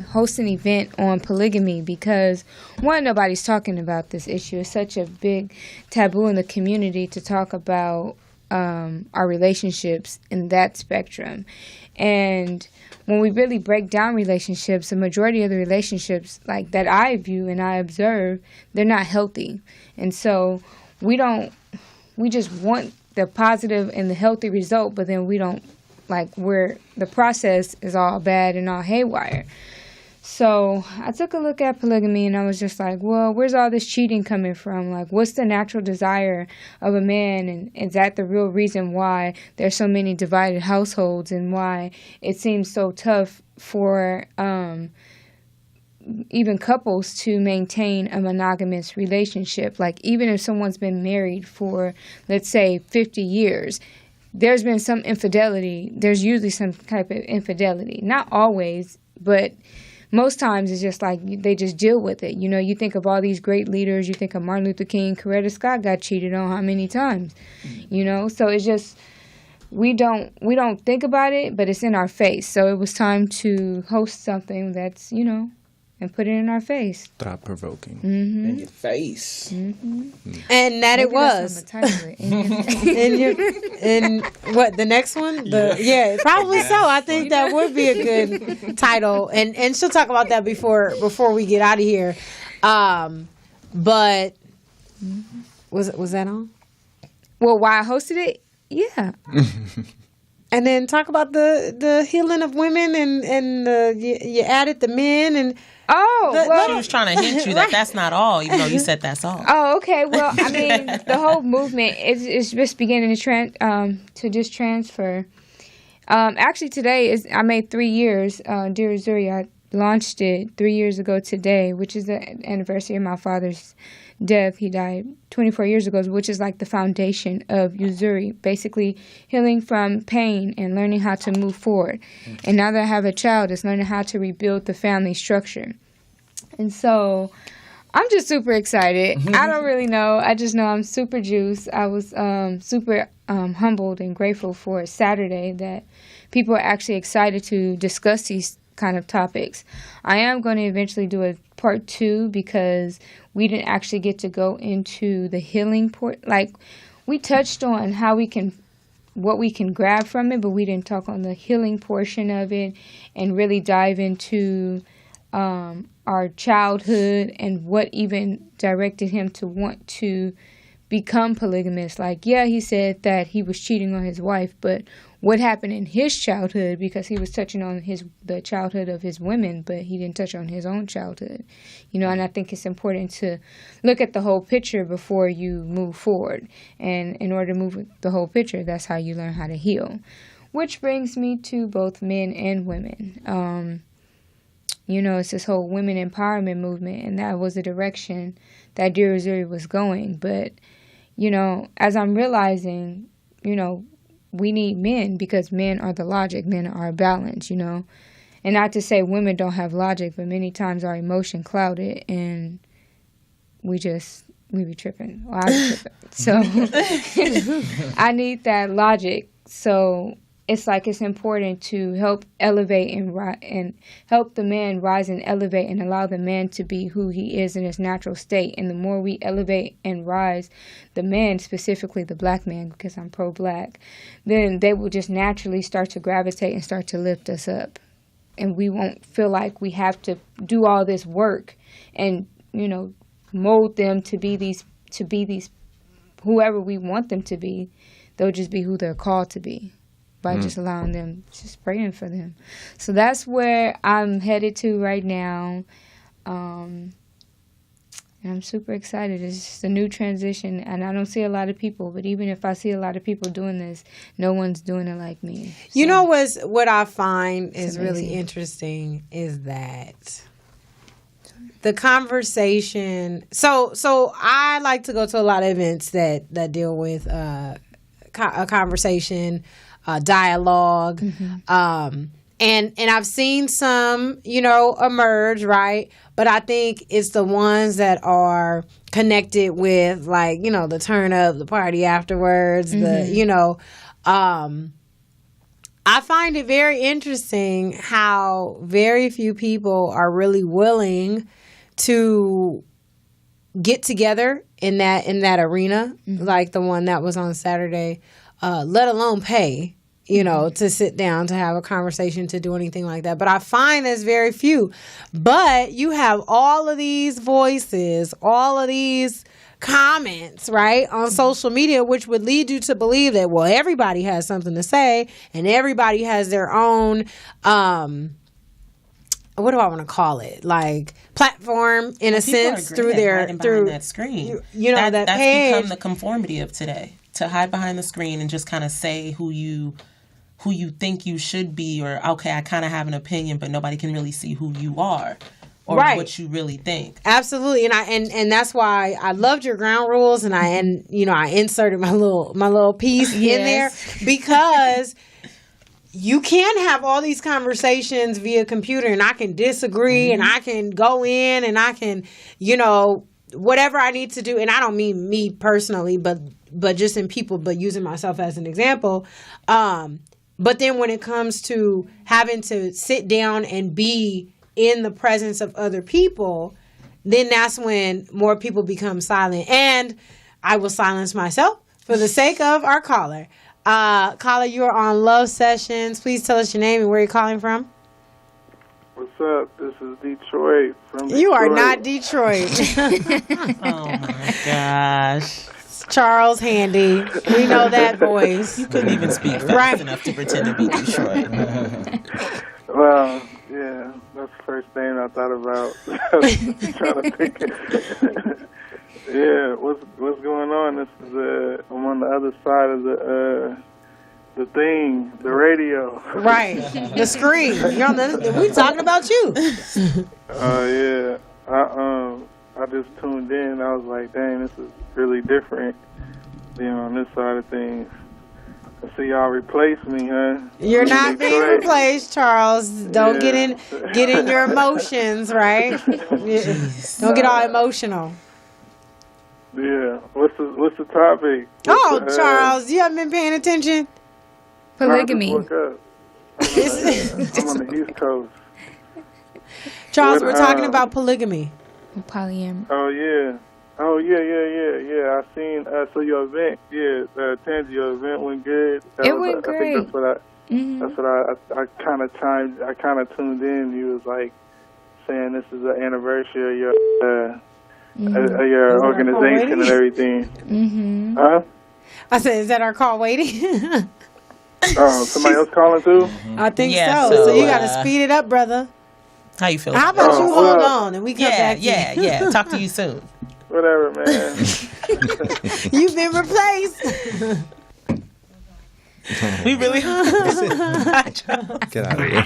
host an event on polygamy because, one, nobody's talking about this issue. It's such a big taboo in the community to talk about our relationships in that spectrum. And when we really break down relationships, the majority of the relationships like that I view and I observe, they're not healthy. And so we just want the positive and the healthy result, but then we don't where the process is all bad and all haywire. So I took a look at polygamy and I was just like, well, where's all this cheating coming from? Like, what's the natural desire of a man? And is that the real reason why there's so many divided households and why it seems so tough for even couples to maintain a monogamous relationship? Like, even if someone's been married for, let's say, 50 years, there's been some infidelity. There's usually some type of infidelity. Not always, but most times it's just like they just deal with it. You know, you think of all these great leaders. You think of Martin Luther King. Coretta Scott got cheated on how many times? You know, so it's just we don't think about it, but it's in our face. So it was time to host something that's, you know, and put it in our face. Thought-provoking. Mm-hmm. In your face. And that it Maybe was. that's what I'm gonna title it. And what the next one? Yeah, probably so. I think that would be a good title, and she'll talk about that before we get out of here. But was that on? Well, why I hosted it? Yeah. And then talk about the healing of women and you added the men and. She was trying to hint you that that's not all, even though you said that's all. Oh, okay. Well, I mean, the whole movement is just beginning to just transfer. Actually, today I made 3 years. Dear Uzuri, I launched it 3 years ago today, which is the anniversary of my father's death. He died 24 years ago, which is like the foundation of Uzuri, basically healing from pain and learning how to move forward. And now that I have a child, it's learning how to rebuild the family structure. And so I'm just super excited. I don't really know. I just know I'm super juiced. I was super humbled and grateful for Saturday that people are actually excited to discuss these kind of topics. I am going to eventually do a part 2 because we didn't actually get to go into the healing part. Like, we touched on what we can grab from it, but we didn't talk on the healing portion of it and really dive into our childhood and what even directed him to want to become polygamous. Like, yeah, he said that he was cheating on his wife, but what happened in his childhood, because he was touching on the childhood of his women, but he didn't touch on his own childhood. You know, and I think it's important to look at the whole picture before you move forward. And in order to move the whole picture, that's how you learn how to heal. Which brings me to both men and women. You know, it's this whole women empowerment movement, and that was the direction that Dear Uzuri was going. But, you know, as I'm realizing, you know, we need men because men are the logic, men are balance, you know. And not to say women don't have logic, but many times our emotion clouded and we be tripping. Well, I be tripping. So I need that logic. So it's like it's important to help elevate and help the man rise and elevate and allow the man to be who he is in his natural state. And the more we elevate and rise the man, specifically the black man, because I'm pro-black, then they will just naturally start to gravitate and start to lift us up. And we won't feel like we have to do all this work and, you know, mold them to be these whoever we want them to be. They'll just be who they're called to be by just allowing them, just praying for them. So that's where I'm headed to right now. And I'm super excited. It's just a new transition, and I don't see a lot of people, but even if I see a lot of people doing this, no one's doing it like me. So, you know what I find is really interesting is that the conversation. So I like to go to a lot of events that deal with a conversation, dialogue, and I've seen some, you know, emerge, right? But I think it's the ones that are connected with, like, you know, the turn up, the party afterwards, the, you know, I find it very interesting how very few people are really willing to get together in that arena, like the one that was on Saturday. let alone pay, to sit down to have a conversation, to do anything like that. But I find there's very few. But you have all of these voices, all of these comments, right, on social media, which would lead you to believe that, well, everybody has something to say and everybody has their own, what do I want to call it? Like platform in a sense through that screen. That that's page. Become the conformity of today, to hide behind the screen and just kind of say who you think you should be, or okay, I kind of have an opinion, but nobody can really see who you are or what you really think. Absolutely, and that's why I loved your ground rules, and I inserted my little piece in there, because you can have all these conversations via computer, and I can disagree, and I can go in, and I can, whatever I need to do. And I don't mean me personally, but just in people, but using myself as an example. But then when it comes to having to sit down and be in the presence of other people, then that's when more people become silent. And I will silence myself for the sake of our caller. Caller, you are on Love Sessions. Please tell us your name and where you're calling from. What's up? This is Detroit from Detroit. You are not Detroit. Oh my gosh. Charles Handy. We know that voice. You couldn't even speak fast enough to pretend to be Detroit. Well, yeah, that's the first thing I thought about. Trying to think. Yeah, what's going on? This is I'm on the other side of the thing, the radio. Right, the screen. You're on we talking about you. Yeah, I just tuned in. I was like, dang, this is really different being on this side of things. I see y'all replace me, huh? You're not being replaced, Charles. Don't get in your emotions, right? Don't get all emotional. Yeah. What's the topic? Charles, you haven't been paying attention? Polygamy. I'm on the East Coast. Charles, we're talking about polygamy. Polyamory. Oh yeah. I seen your event. Yeah, Tangi, your event went good. It went great. I think that's what I kind of tuned in. You was like saying this is the anniversary of your organization and everything. Mm-hmm. Huh? I said, is that our call waiting? Oh, somebody else calling too? I think Yeah, so. So you got to speed it up, brother. How you feel? How about you hold on and we come back to you? Yeah. Talk to you soon. Whatever, man. You've been replaced. We really Get out of here.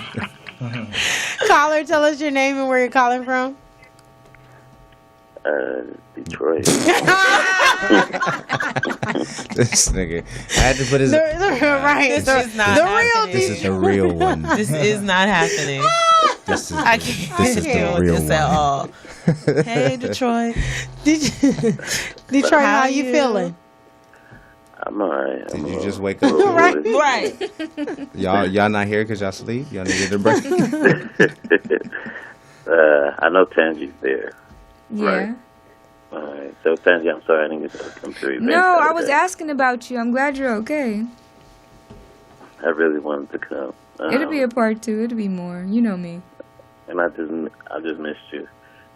Caller, tell us your name and where you're calling from. Detroit. This nigga. I had to put his. Right. This is not the happening. real This is the real one. This is not happening. This is I can't this is deal the with real this at one. all. Hey, Detroit. Detroit, how you feeling? I'm alright. Did you just wake up? Right. Y'all not here because y'all sleep? Y'all need to get a break? I know Tangi's there. Yeah. Right. All right. So Tangi, I'm sorry I didn't get to come to your event. No, I was asking about you. I'm glad you're okay. I really wanted to come. It'll be a part 2. It'll be more. You know me. And I just missed you.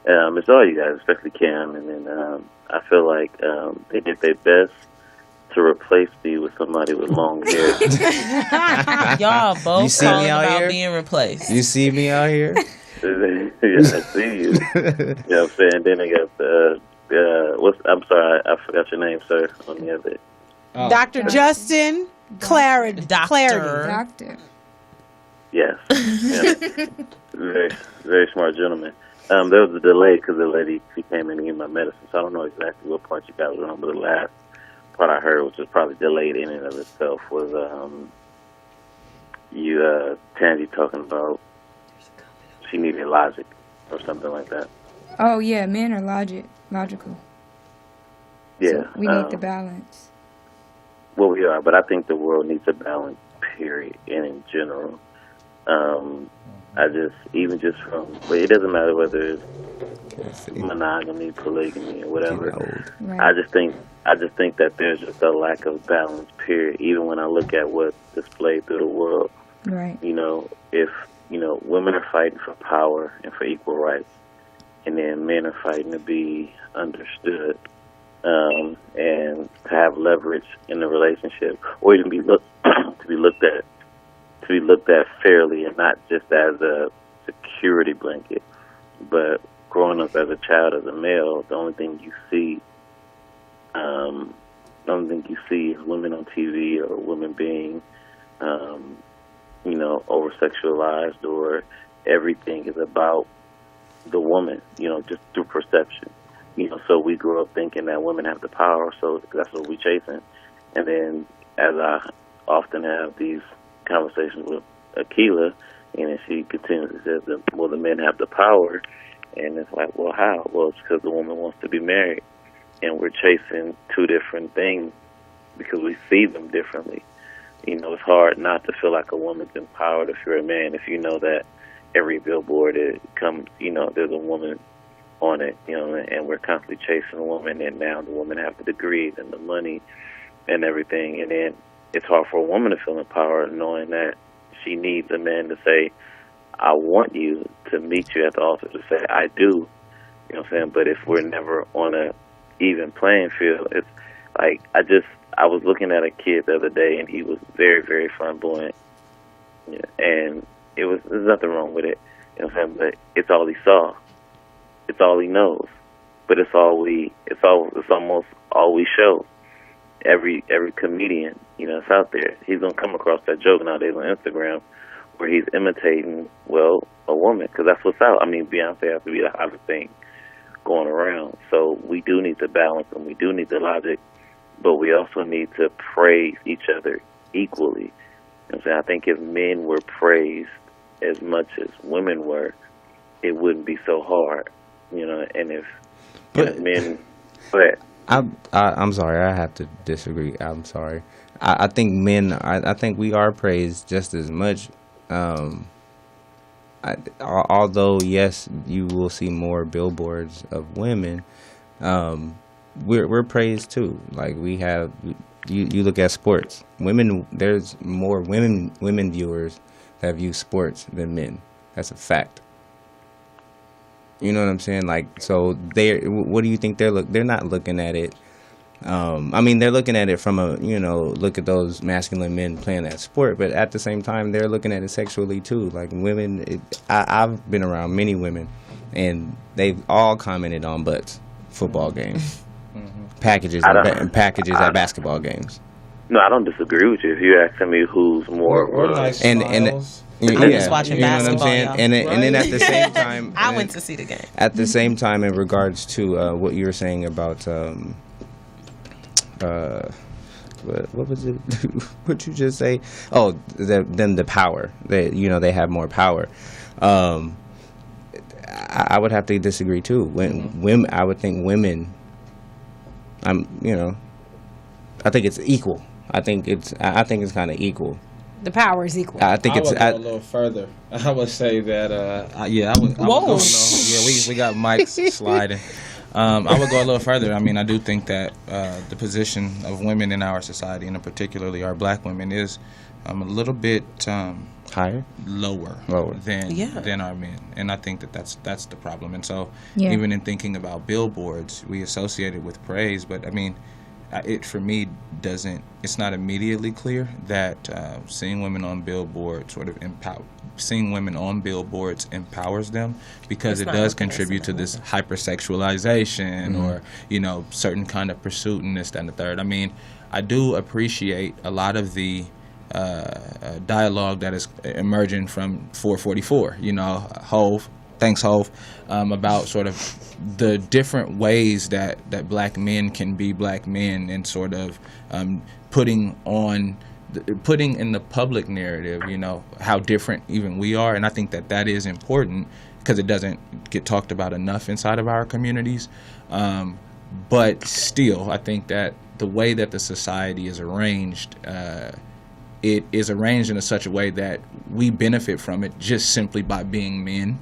It's all you guys, especially Cam. And then I feel like they did their best to replace me with somebody with long hair. Y'all both see me calling out about here? being replaced. You see me out here? Yeah, I see you. You know what I'm saying? Then they got I'm sorry, I forgot your name, sir, on the other. Oh. Dr. Justin Clarity. Doctor. Yes. Yeah. Very, very smart gentleman. There was a delay because the lady, she came in to get my medicine, so I don't know exactly what part you guys were on, but the last part I heard, which was probably delayed in and of itself, was Tangi talking about she needed logic or something like that. Oh, yeah. Men are logical. Yeah. So we need the balance. Well, we are, but I think the world needs a balance, period, and in general. But it doesn't matter whether it's monogamy, polygamy, or whatever. Right. I just think that there's just a lack of balance. Period. Even when I look at what's displayed through the world, Right. If women are fighting for power and for equal rights, and then men are fighting to be understood, and to have leverage in the relationship, or even to be looked at fairly, and not just as a security blanket. But growing up as a child, as a male, the only thing you see is women on TV, or women being, over sexualized, or everything is about the woman, just through perception. So we grew up thinking that women have the power, so that's what we chasing. And then, as I often have these conversations with Akila, and then she continuously says that, well, the men have the power, and it's like, well, how? Well, it's because the woman wants to be married, and we're chasing two different things because we see them differently. It's hard not to feel like a woman's empowered if you're a man, if you know that every billboard it comes, there's a woman on it, and we're constantly chasing a woman, and now the woman have the degrees and the money and everything, and then it's hard for a woman to feel empowered knowing that she needs a man to say, I want you, to meet you at the altar, to say, I do, but if we're never on a even playing field, it's like, I was looking at a kid the other day, and he was very, very flamboyant, and there's nothing wrong with it, but it's all he saw. It's all he knows, but it's almost all we show. Every comedian, it's out there. He's gonna come across that joke nowadays on Instagram, where he's imitating, a woman, because that's what's out. I mean, Beyonce has to be the hottest thing going around. So we do need the balance, and we do need the logic, but we also need to praise each other equally. I think if men were praised as much as women were, it wouldn't be so hard. And if men, go ahead. I'm sorry, I have to disagree. I'm sorry. I think I think we are praised just as much. Although, yes, you will see more billboards of women, we're praised too. Like, we have, you look at sports. Women, there's more women viewers that view sports than men. That's a fact. You know what I'm saying? Like, so what do you think they're not looking at it? I mean, they're looking at it from look at those masculine men playing that sport, but at the same time, they're looking at it sexually too. Like, women, I've been around many women, and they've all commented on butts, football games, packages at basketball games. No, I don't disagree with you. If you're asking me who's more, I'm just watching basketball, y'all. And then at the same time, I went to see the game. At the same time, in regards to what you were saying about what was it? What'd you just say? Oh, the power. They have more power. I would have to disagree too. Women, I would think women. I think it's equal. I think it's kind of equal. The power is equal. I would go a little further. I would say that, I would go, we got mics sliding. I would go a little further. I mean, I do think that the position of women in our society, and particularly our black women, is a little bit higher, lower than our men, and I think that's the problem. And so, even in thinking about billboards, we associate it with praise, but I mean, it for me it's not immediately clear that seeing women on billboards empowers them, because it does contribute to this hypersexualization or certain kind of pursuit and this, that, and the third. I mean, I do appreciate a lot of the dialogue that is emerging from 444. Hove, thanks Hove, about sort of the different ways that black men can be black men, and sort of putting in the public narrative, how different even we are. And I think that is important, because it doesn't get talked about enough inside of our communities. But still, I think that the way that the society is arranged, it is arranged in such a way that we benefit from it just simply by being men.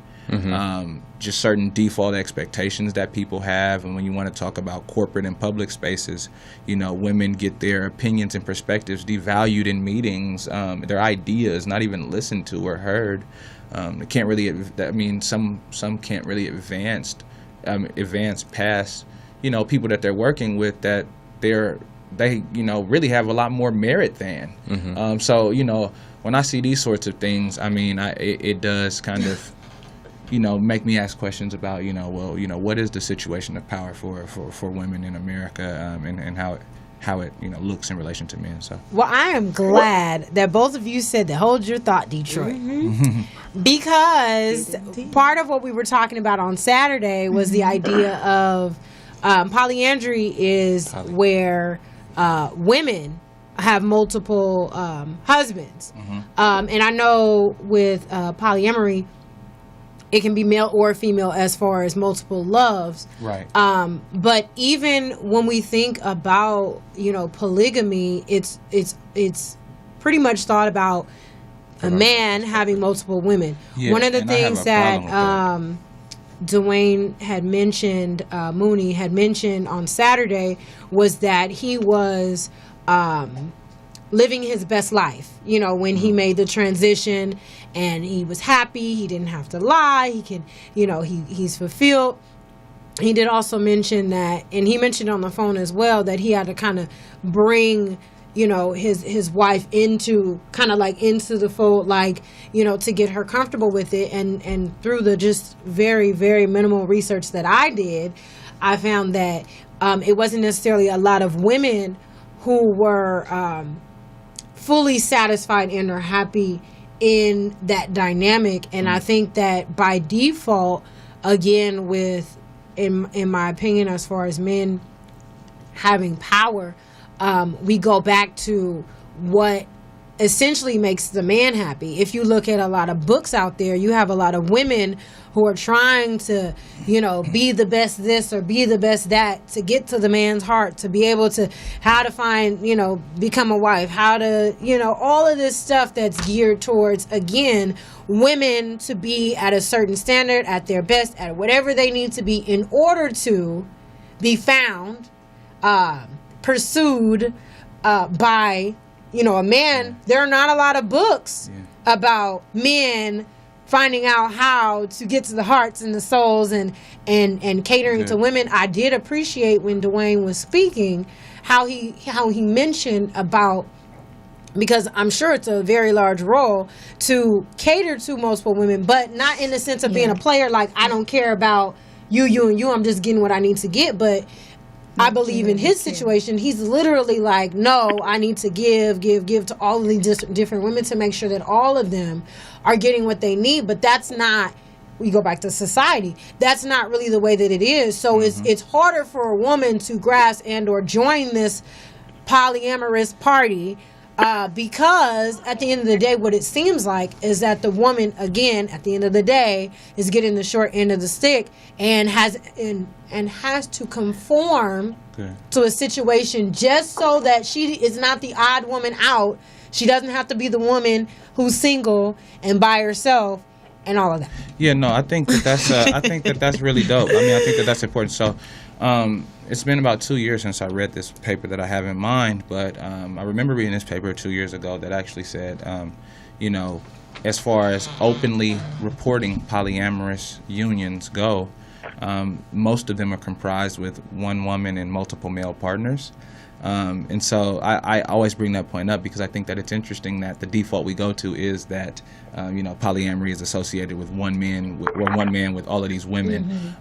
just certain default expectations that people have. And when you want to talk about corporate and public spaces, you know, women get their opinions and perspectives devalued in meetings, their ideas not even listened to or heard. They can't really, I mean, some can't really advance past, you know, people that they're working with, that they you know, really have a lot more merit than. So, you know, when I see these sorts of things, I mean, it does kind of, you know, make me ask questions about, you know, well, you know, what is the situation of power for women in America, and how it you know looks in relation to men. So, well, I am glad that both of you said that. Hold your thought, Detroit. Because part of what we were talking about on Saturday was the idea of polyandry is where women have multiple husbands. And I know with polyamory, it can be male or female as far as multiple loves. Right. But even when we think about, you know, polygamy, it's pretty much thought about a man having multiple women. Yeah, one of the and I have things a that problem Dwayne had mentioned, Mooney had mentioned on Saturday, was that he was living his best life, you know, when he made the transition, and he was happy. He didn't have to lie. He can, you know, he's fulfilled. He did also mention that, and he mentioned on the phone as well, that he had to kind of bring, you know, his wife into kind of like into the fold, like, you know, to get her comfortable with it. And through the just very, very minimal research that I did, I found that it wasn't necessarily a lot of women who were fully satisfied and are happy in that dynamic. And I think that by default, again, with in my opinion, as far as men having power, we go back to what essentially makes the man happy. If you look at a lot of books out there, you have a lot of women who are trying to, you know, be the best this or be the best that, to get to the man's heart, to be able to, how to find, you know, become a wife, how to, you know, all of this stuff that's geared towards, again, women to be at a certain standard, at their best, at whatever they need to be in order to be found, pursued by, you know, a man. There are not a lot of books about men finding out how to get to the hearts and the souls and catering to women. I did appreciate when Dwayne was speaking how he mentioned about, because I'm sure it's a very large role to cater to multiple women, but not in the sense of being a player, like I don't care about you and you, I'm just getting what I need to get. But I believe in his situation, he's literally like, no, I need to give to all of these different women to make sure that all of them are getting what they need. But that's not, we go back to society, that's not really the way that it is. So it's harder for a woman to grasp and or join this polyamorous party, because at the end of the day, what it seems like is that the woman, again, at the end of the day, is getting the short end of the stick and has to conform to a situation just so that she is not the odd woman out. She doesn't have to be the woman who's single and by herself and all of that. Yeah, no, I think that's I think that's really dope. I mean, I think that's important. So, it's been about 2 years since I read this paper that I have in mind, but I remember reading this paper 2 years ago that actually said, you know, as far as openly reporting polyamorous unions go, most of them are comprised with one woman and multiple male partners. And so I always bring that point up because I think that it's interesting that the default we go to is that, you know, polyamory is associated with one man with all of these women.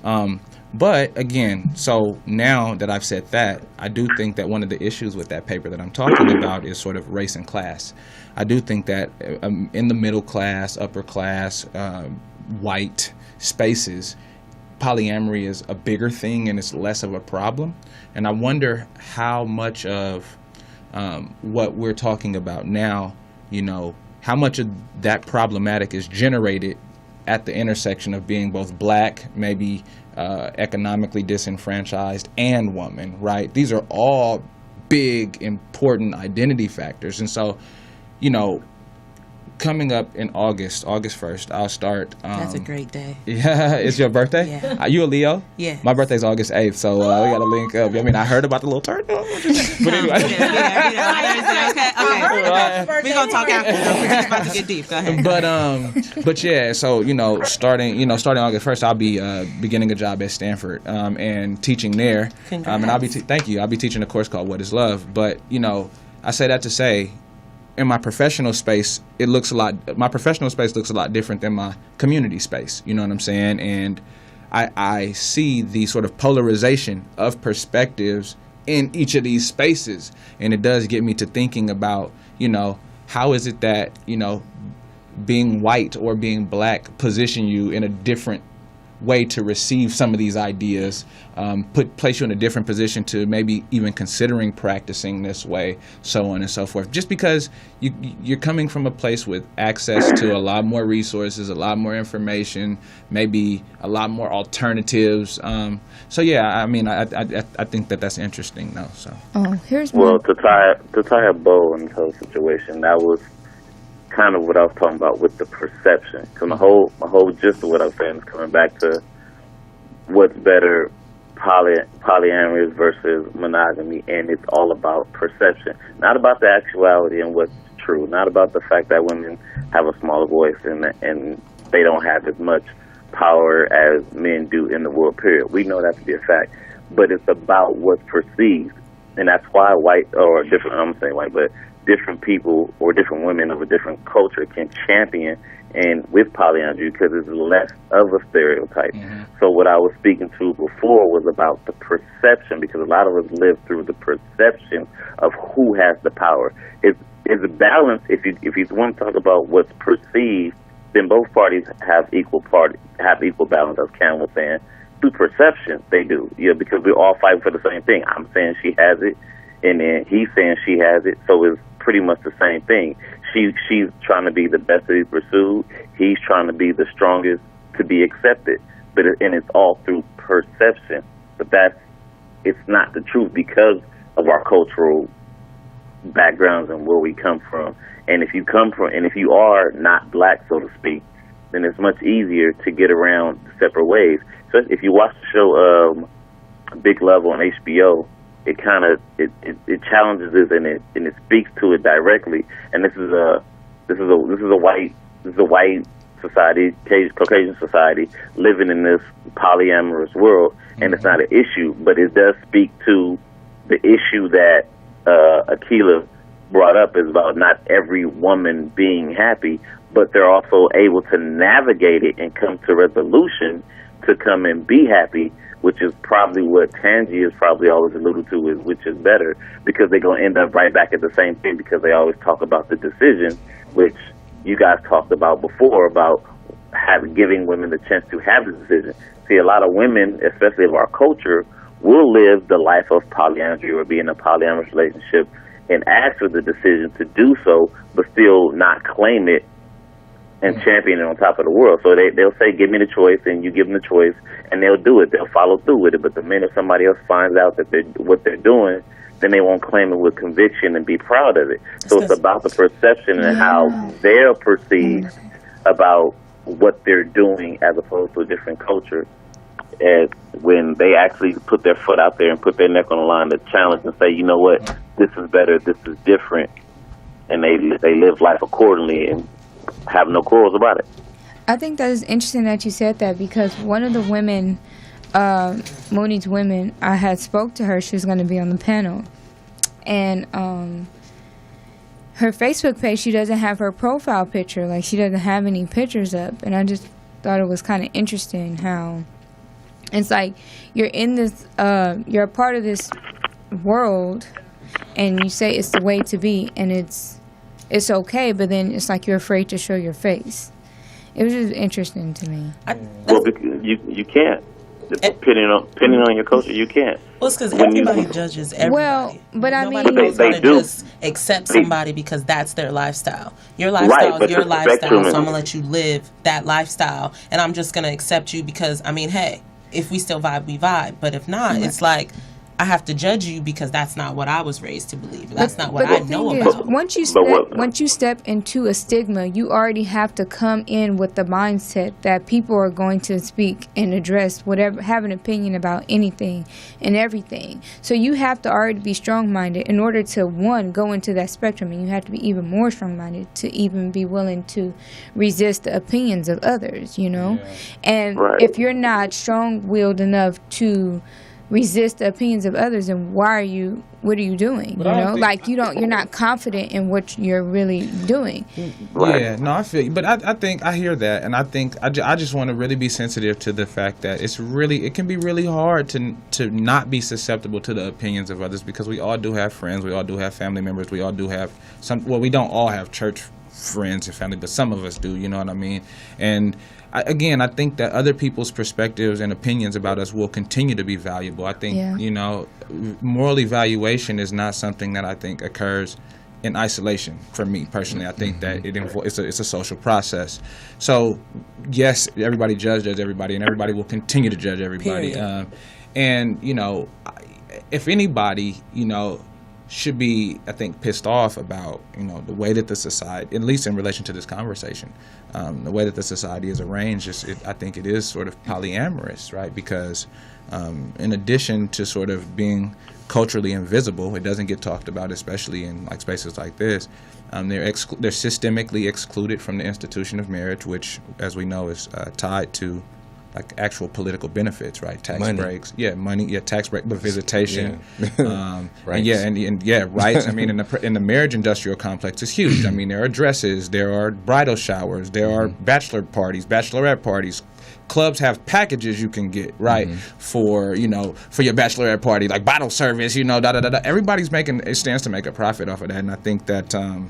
But again, so now that I've said that, I do think that one of the issues with that paper that I'm talking about is sort of race and class. I do think that in the middle class, upper class, white spaces, polyamory is a bigger thing and it's less of a problem. And I wonder how much of what we're talking about now, you know, how much of that problematic is generated at the intersection of being both black, maybe economically disenfranchised, and woman, right? These are all big, important identity factors. And so, you know, coming up in August 1st, I'll start. That's a great day. Yeah, it's your birthday? Yeah. You a Leo? Yeah. My birthday's August 8th, so we got to link up. I mean, I heard about the little turtle. But anyway. Okay. We're going to talk after. We're just about to get deep. Go ahead. But yeah, so, starting August 1st, I'll be beginning a job at Stanford and teaching there. And I'll be thank you. I'll be teaching a course called What is Love. But, I say that to say, in my professional space, my professional space looks a lot different than my community space. You know what I'm saying? And I see the sort of polarization of perspectives in each of these spaces. And it does get me to thinking about, how is it that, being white or being black position you in a different way to receive some of these ideas, place you in a different position to maybe even considering practicing this way, so on and so forth. Just because you're coming from a place with access to a lot more resources, a lot more information, maybe a lot more alternatives. So yeah, I mean, I think that's interesting, though. So. Here's well, to tie a bow in the whole situation, that was kind of what I was talking about with the perception. Because my whole gist of what I was saying is coming back to what's better, polyamorous versus monogamy, and it's all about perception, not about the actuality and what's true, not about the fact that women have a smaller voice and they don't have as much power as men do in the world, period. We know that to be a fact, but it's about what's perceived, and that's why different people or different women of a different culture can champion and with polyandry because it's less of a stereotype. Mm-hmm. So what I was speaking to before was about the perception, because a lot of us live through the perception of who has the power. It's a balance. If you want to talk about what's perceived, then both parties have equal balance, as Cam was saying. Through perception, they do. Because we're all fighting for the same thing. I'm saying she has it, and then he's saying she has it. So it's pretty much the same thing. She's trying to be the best to be pursued. He's trying to be the strongest to be accepted. And it's all through perception. But it's not the truth because of our cultural backgrounds and where we come from. And if you are not black, so to speak, then it's much easier to get around separate ways. So if you watch the show Big Love on HBO, it challenges this and it speaks to it directly. And this is a white society, Caucasian society, living in this polyamorous world, and it's not an issue, but it does speak to the issue that Akila brought up, is about not every woman being happy, but they're also able to navigate it and come to resolution to come and be happy, which is probably what Tangi is probably always alluded to, is which is better, because they're going to end up right back at the same thing, because they always talk about the decision, which you guys talked about before, about giving women the chance to have the decision. See, a lot of women, especially of our culture, will live the life of polyandry or be in a polyamorous relationship and ask for the decision to do so, but still not claim it and champion it on top of the world. So they'll say, give me the choice, and you give them the choice, and they'll do it. They'll follow through with it. But the minute somebody else finds out that what they're doing, then they won't claim it with conviction and be proud of it. So it's about the perception and how they're perceived about what they're doing as opposed to a different culture. And when they actually put their foot out there and put their neck on the line to challenge and say, you know what, this is better, this is different, and they live life accordingly and have no quarrels about it. I think that is interesting that you said that, because one of the women, Mooney's women, I had spoke to her. She was going to be on the panel, and her Facebook page, she doesn't have her profile picture. Like, she doesn't have any pictures up, and I just thought it was kind of interesting how it's like you're in this, you're a part of this world, and you say it's the way to be, and it's okay, but then it's like you're afraid to show your face. It was just interesting to me. Well, you can't. Depending on your culture, you can't. Well, it's because everybody judges everybody. Well, but I mean, nobody's going to do. just accept somebody because that's their lifestyle. Your lifestyle is your lifestyle, so I'm going to let you live that lifestyle, and I'm just going to accept you because, I mean, hey, if we still vibe, we vibe. But if not, it's like, I have to judge you because that's not what I was raised to believe. That's not what But I the know thing about. is, once you step into a stigma, you already have to come in with the mindset that people are going to speak and address whatever, have an opinion about anything and everything. So you have to already be strong-minded in order to, one, go into that spectrum, and you have to be even more strong-minded to even be willing to resist the opinions of others, you know? Yeah. And if you're not strong-willed enough to resist the opinions of others, and what are you doing? But you I don't know, think- like you're not confident in what you're really doing. Yeah, no, I feel you. But I think I hear that, and I think I just want to really be sensitive to the fact that it can be really hard to not be susceptible to the opinions of others, because we all do have friends, we all do have family members, we all do have we don't all have church friends and family, but some of us do, you know what I mean? And I think that other people's perspectives and opinions about us will continue to be valuable. I think, moral evaluation is not something that I think occurs in isolation for me personally. I think that it's a social process. So, yes, everybody judges everybody, and everybody will continue to judge everybody. And, if anybody, should be, I think, pissed off about, the way that the society, at least in relation to this conversation, the way that the society is arranged, I think it is sort of polyamorous, right? Because in addition to sort of being culturally invisible, it doesn't get talked about, especially in like spaces like this. They're systemically excluded from the institution of marriage, which, as we know, is tied to like actual political benefits, right? Tax breaks, tax break, but visitation, rights. Rights. I mean, in the marriage industrial complex, it's huge. I mean, there are dresses, there are bridal showers, there are bachelor parties, bachelorette parties. Clubs have packages you can get, right, for your bachelorette party, like bottle service, Everybody's it stands to make a profit off of that, and I think that, so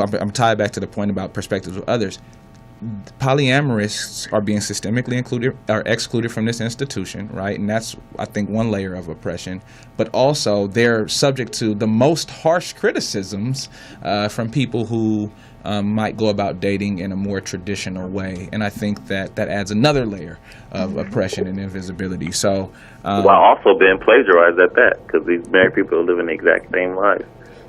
I'm tied back to the point about perspectives of others. Polyamorists are being systemically excluded from this institution, right? And that's, I think, one layer of oppression. But also, they're subject to the most harsh criticisms from people who might go about dating in a more traditional way. And I think that adds another layer of oppression and invisibility. So, while also being plagiarized at that, because these married people are living the exact same lives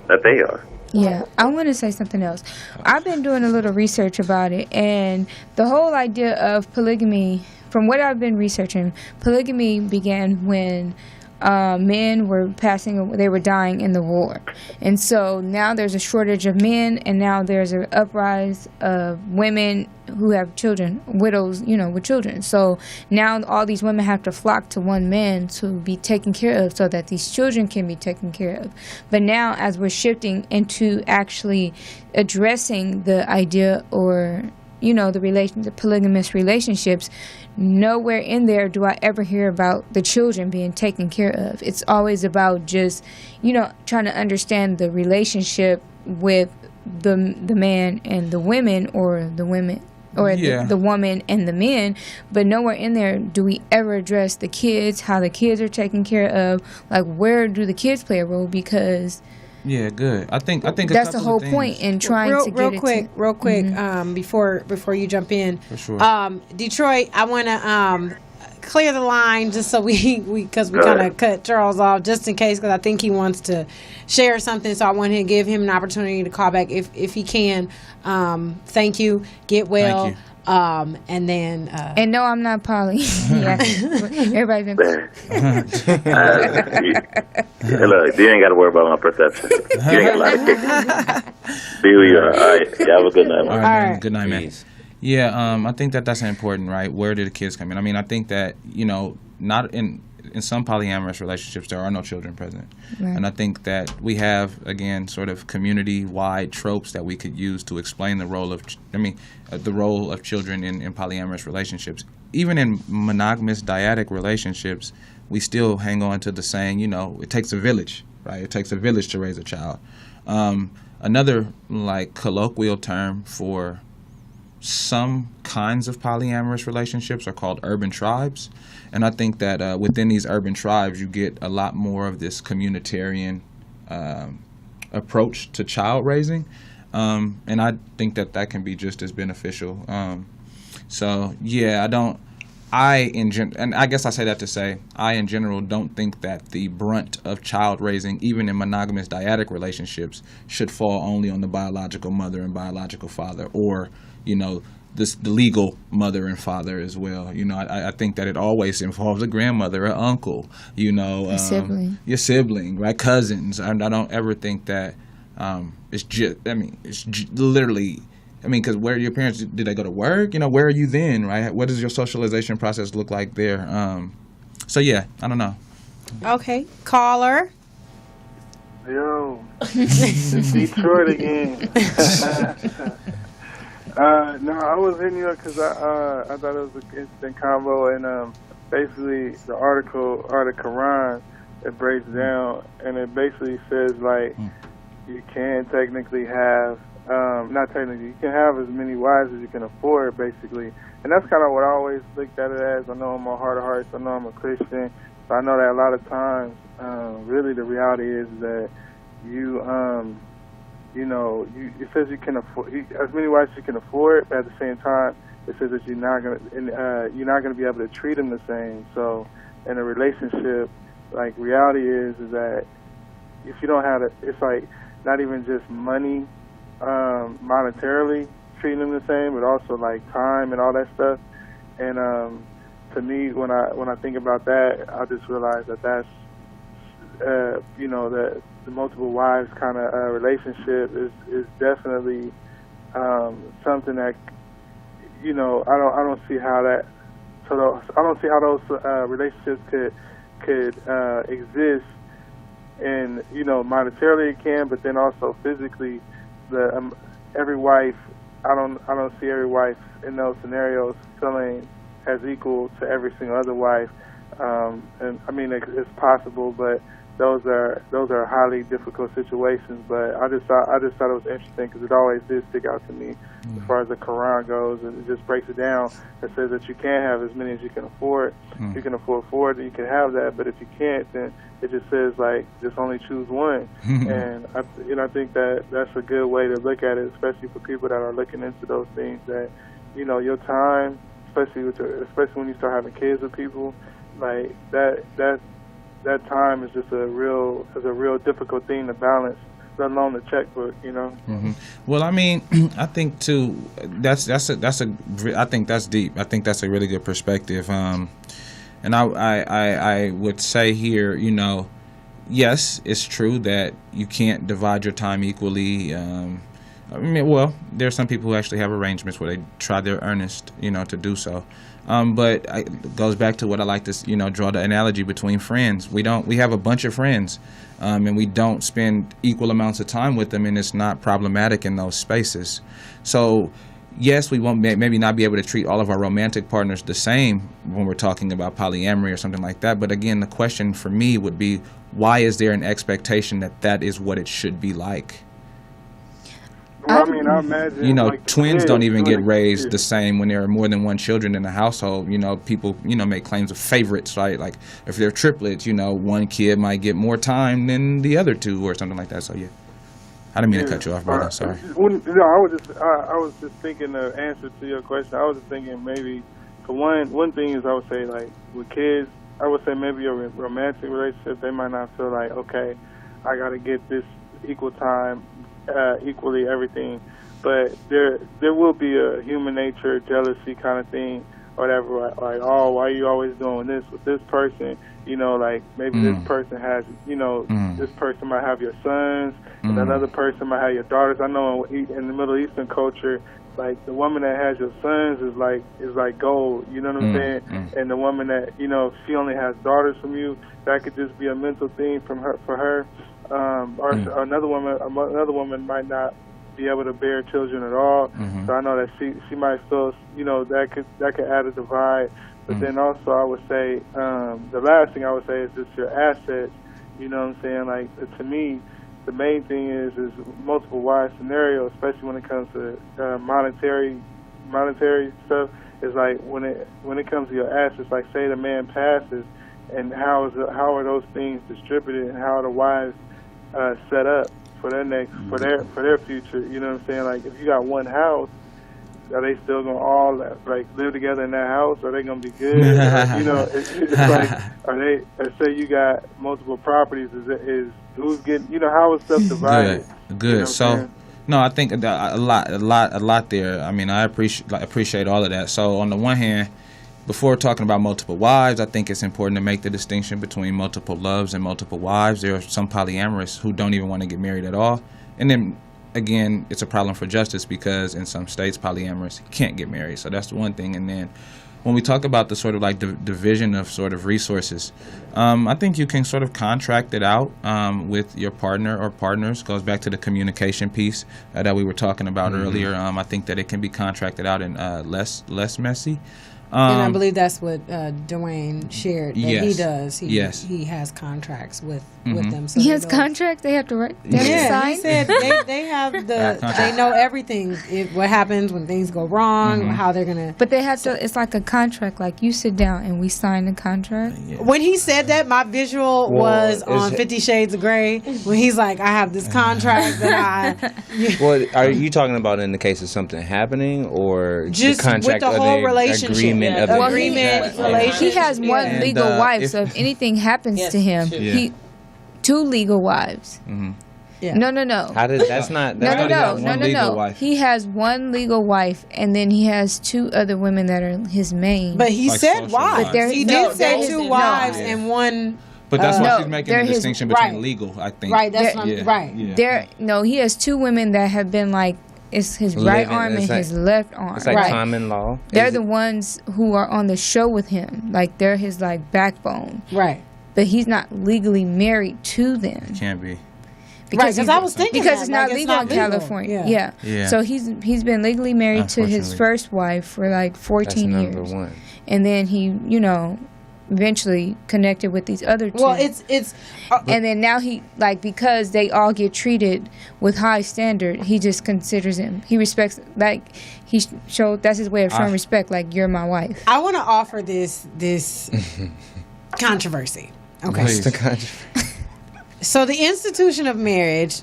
that they are. Yeah, I want to say something else. I've been doing a little research about it, and the whole idea of polygamy, from what I've been researching, polygamy began when men were they were dying in the war. And so now there's a shortage of men, and now there's an uprise of women who have children, widows, with children. So now all these women have to flock to one man to be taken care of so that these children can be taken care of. But now, as we're shifting into actually addressing the idea or the polygamous relationships, nowhere in there do I ever hear about the children being taken care of. It's always about just, trying to understand the relationship with the man and the women, or the women, or the woman and the men, but nowhere in there do we ever address the kids, how the kids are taken care of, like where do the kids play a role, because good. I think that's the whole point in trying to get real quick. Before you jump in, for sure. Detroit, I want to clear the line just so because we kind of cut Charles off just in case, because I think he wants to share something. So I want to give him an opportunity to call back if he can. Thank you. Get well. Thank you. And then and no, I'm not poly. Everybody's been. Look, you ain't got to worry about my perception. You ain't got a lot of kids. Be who you are. All right. Yeah, have a good night, man. All right, man. Good night, man. Yeah, I think that's important, right? Where do the kids come in? I mean, I think that, not in some polyamorous relationships, there are no children present. Right. And I think that we have, again, sort of community-wide tropes that we could use to explain the role of, the role of children in polyamorous relationships. Even in monogamous dyadic relationships, we still hang on to the saying, it takes a village, right? It takes a village to raise a child. Another, colloquial term for some kinds of polyamorous relationships are called urban tribes. And I think that within these urban tribes, you get a lot more of this communitarian approach to child raising. And I think that can be just as beneficial. I and I guess I say that to say, I in general don't think that the brunt of child raising, even in monogamous dyadic relationships, should fall only on the biological mother and biological father, or, the legal mother and father as well. I think that it always involves a grandmother, an uncle, sibling. your sibling, right? Cousins. I don't ever think that it's just, literally, because where your parents, did they go to work? Where are you then, right? What does your socialization process look like there? So yeah, I don't know. Okay, caller. Yo, it's Detroit again. No, I was hitting you up because I thought it was an interesting combo, and basically the article or the Quran, it breaks down and it basically says like you can technically have, not technically, you can have as many wives as you can afford, basically, and that's kind of what I always looked at it as. I know in my heart of hearts, I know I'm a Christian, but I know that a lot of times, really the reality is that it says you can afford as many wives as you can afford, but at the same time, it says that you're not gonna be able to treat them the same. So, in a relationship, like reality is that if you don't have it's like not even just money, monetarily treating them the same, but also like time and all that stuff. And to me, when I think about that, I just realize that that's that the multiple wives kind of relationship is definitely something that I don't see how that I don't see how those relationships could exist, and monetarily it can, but then also physically every wife, I don't see every wife in those scenarios feeling as equal to every single other wife, and I mean it's possible, but those are highly difficult situations. But I just thought it was interesting because it always did stick out to me as far as the Quran goes, and it just breaks it down. It says that you can have as many as you can afford. If you can afford 4, then you can have that. But if you can't, then it just says like just only choose one. And I think that that's a good way to look at it, especially for people that are looking into those things. That your time, especially when you start having kids with people, like that time is just a real difficult thing to balance, let alone the checkbook, Well, I mean, I think too, I think that's deep. I think that's a really good perspective. And I would say here, yes, it's true that you can't divide your time equally. There are some people who actually have arrangements where they try their earnest, to do so. But it goes back to what I like to, draw the analogy between friends. We have a bunch of friends, and we don't spend equal amounts of time with them, and it's not problematic in those spaces. So, yes, we won't maybe not be able to treat all of our romantic partners the same when we're talking about polyamory or something like that. But again, the question for me would be, why is there an expectation that is what it should be like? Well, I mean, I imagine twins don't even get raised the same when there are more than one children in the household. People make claims of favorites, right? Like if they're triplets, one kid might get more time than the other two or something like that. So yeah, I didn't mean to cut you off, brother. Sorry. I was just thinking the answer to your question. I was just thinking maybe for one thing is I would say like with kids, I would say maybe a romantic relationship, they might not feel like, okay, I got to get this equal time. Equally everything, but there will be a human nature jealousy kind of thing or whatever, like oh, why are you always doing this with this person, like maybe this person has this person might have your sons and another person might have your daughters. I know in the Middle Eastern culture, like the woman that has your sons is like gold, you know what I'm saying? And the woman that if she only has daughters from you, that could just be a mental thing for her. Or another woman might not be able to bear children at all. So I know that she might feel that could add a divide. But then also I would say the last thing I would say is just your assets. You know what I'm saying? Like to me, the main thing is multiple wives scenario, especially when it comes to monetary stuff. Is like when it comes to your assets. Like say the man passes, and how are those things distributed, and how are the wives set up for their future? You know what I'm saying? Like if you got one house, are they still gonna all like live together in that house? Are they gonna be good? Or, you know, it's like, are they? Say you got multiple properties. Is who's getting? You know, how is stuff divided? Good. You know So, no, I think a lot there. I mean, I appreciate all of that. So, on the one hand, before talking about multiple wives, I think it's important to make the distinction between multiple loves and multiple wives. There are some polyamorous who don't even want to get married at all, and then again, it's a problem for justice because in some states, polyamorous can't get married. So that's the one thing. And then when we talk about the sort of like the division of sort of resources, I think you can sort of contract it out with your partner or partners. Goes back to the communication piece that we were talking about earlier. I think that it can be contracted out and less messy. And I believe that's what Dwayne shared that he does. He has contracts with them. So he has contracts. They have to write. They have to sign. He said they have they know everything. What happens when things go wrong, how they're gonna. But they have to. It's like a contract. Like you sit down and we sign the contract. When he said that, my visual was on 50 Shades of Grey. When he's like, I have this contract that I. Well, are you talking about in the case of something happening, or just the contract with the whole relationship? Agreement of the agreement. relationship. He has one legal wife, so if anything happens to him, two legal wives. Yeah. No. How did that's not? No. He has one legal wife, and then he has two other women that are his main. But he said wives. But he did say two wives and one. But that's why she's making the distinction between legal, I think. Right. That's right. Yeah. He has two women that have been like. It's his right arm and his left arm. It's like common law. They're the ones who are on the show with him. Like, they're his, like, backbone. Right. But he's not legally married to them. Can't be. Because I was thinking because it's not legal in California. Yeah. So he's been legally married to his first wife for, like, 14 years. That's number one. And then he, eventually connected with these other two. Well, it's and then now he, like, because they all get treated with high standard, he just considers him. He respects, like, he showed, that's his way of showing respect, like, you're my wife. I want to offer this controversy. Okay. So the institution of marriage,